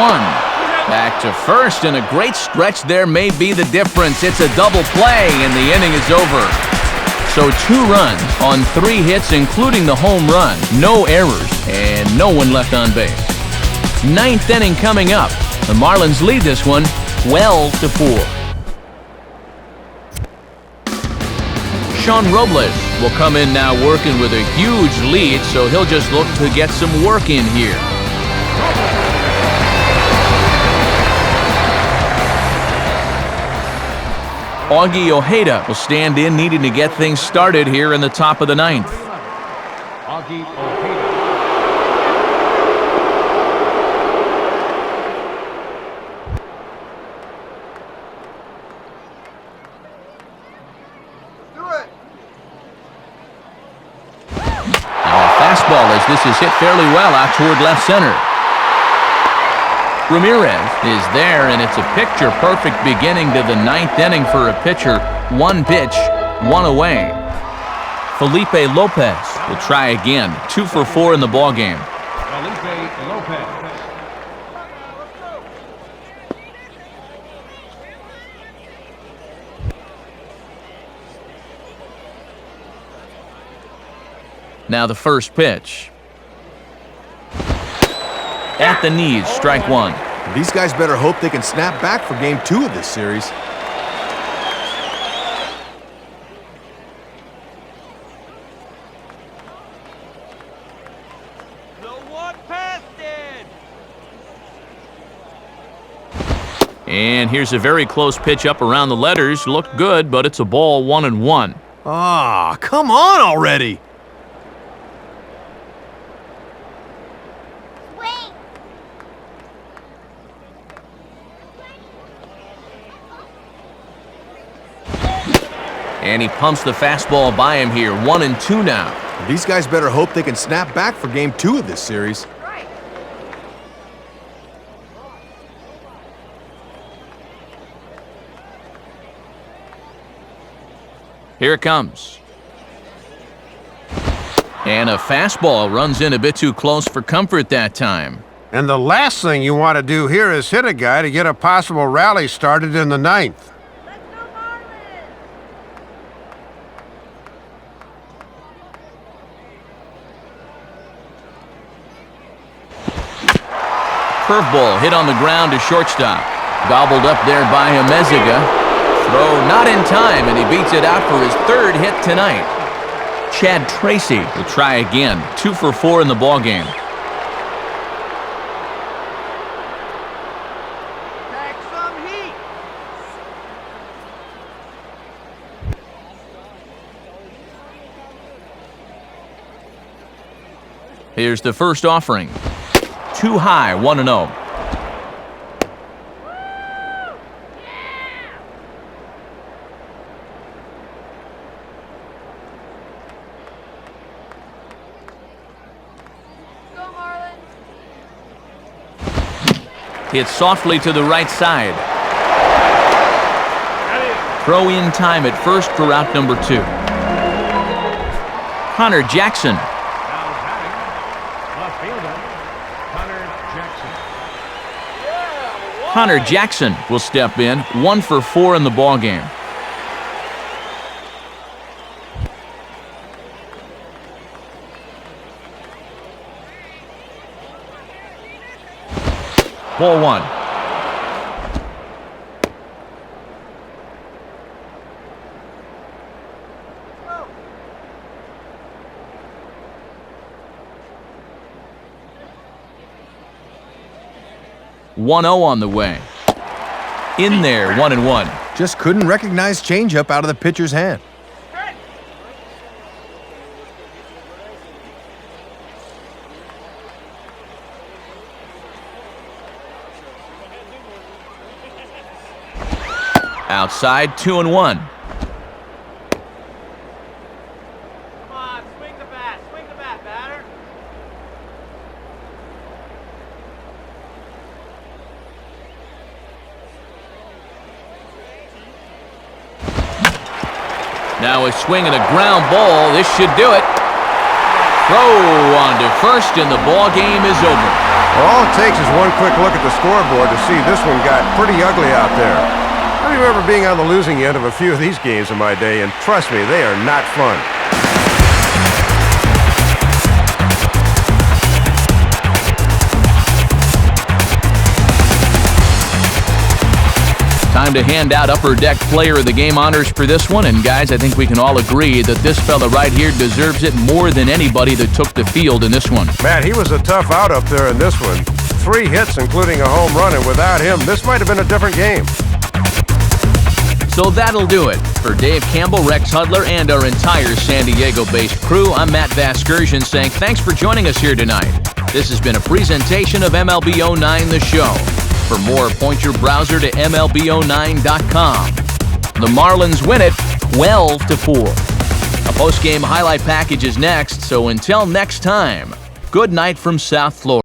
Back to first, and a great stretch there may be the difference. It's a double play, and the inning is over. So 2 runs on 3 hits, including the home run. No errors, and no one left on base. 9th inning coming up. The Marlins lead this one 12-4. Sean Robles will come in now working with a huge lead, so he'll just look to get some work in here. Augie Ojeda will stand in, needing to get things started here in the top of the ninth. Augie Ojeda. Fastball as this is hit fairly well out toward left center. Ramirez is there, and it's a picture-perfect beginning to the ninth inning for a pitcher. One pitch, one away. Felipe Lopez will try again. 2 for 4 in the ballgame. Felipe Lopez. Now the first pitch. At the knees, strike one. These guys better hope they can snap back for game 2 of this series. And here's a very close pitch up around the letters. Looked good, but it's a ball, 1-1. Ah, come on already! And he pumps the fastball by him here. 1-2 now. These guys better hope they can snap back for game 2 of this series. Here it comes. And a fastball runs in a bit too close for comfort that time. And the last thing you want to do here is hit a guy to get a possible rally started in the ninth. Let's go Marlins! Curveball hit on the ground to shortstop. Gobbled up there by Amezaga. Throw not in time, and he beats it out for his third hit tonight. Chad Tracy will try again. 2 for 4 in the ballgame. Pack some heat. Here's the first offering. Too high, 1-0. Hit softly to the right side. Throw in time at first for out number 2. Connor Jackson. Now batting, left fielder, Connor Jackson. Connor Jackson will step in. 1 for 4 in the ballgame. Ball 1. "1-0 on the way. In there, 1-1. Just couldn't recognize changeup out of the pitcher's hand. Outside, 2-1. Come on, swing the bat, batter. Now a swing and a ground ball. This should do it. Throw on to first, and the ball game is over. All it takes is one quick look at the scoreboard to see this one got pretty ugly out there. I remember being on the losing end of a few of these games in my day, and trust me, they are not fun. Time to hand out Upper Deck Player of the Game honors for this one. And guys, I think we can all agree that this fella right here deserves it more than anybody that took the field in this one. Matt, he was a tough out up there in this one. 3 hits, including a home run, and without him, this might have been a different game. So that'll do it. For Dave Campbell, Rex Hudler, and our entire San Diego-based crew, I'm Matt Vasgersian saying thanks for joining us here tonight. This has been a presentation of MLB 09 The Show. For more, point your browser to MLB09.com. The Marlins win it 12-4. A post-game highlight package is next, so until next time, good night from South Florida.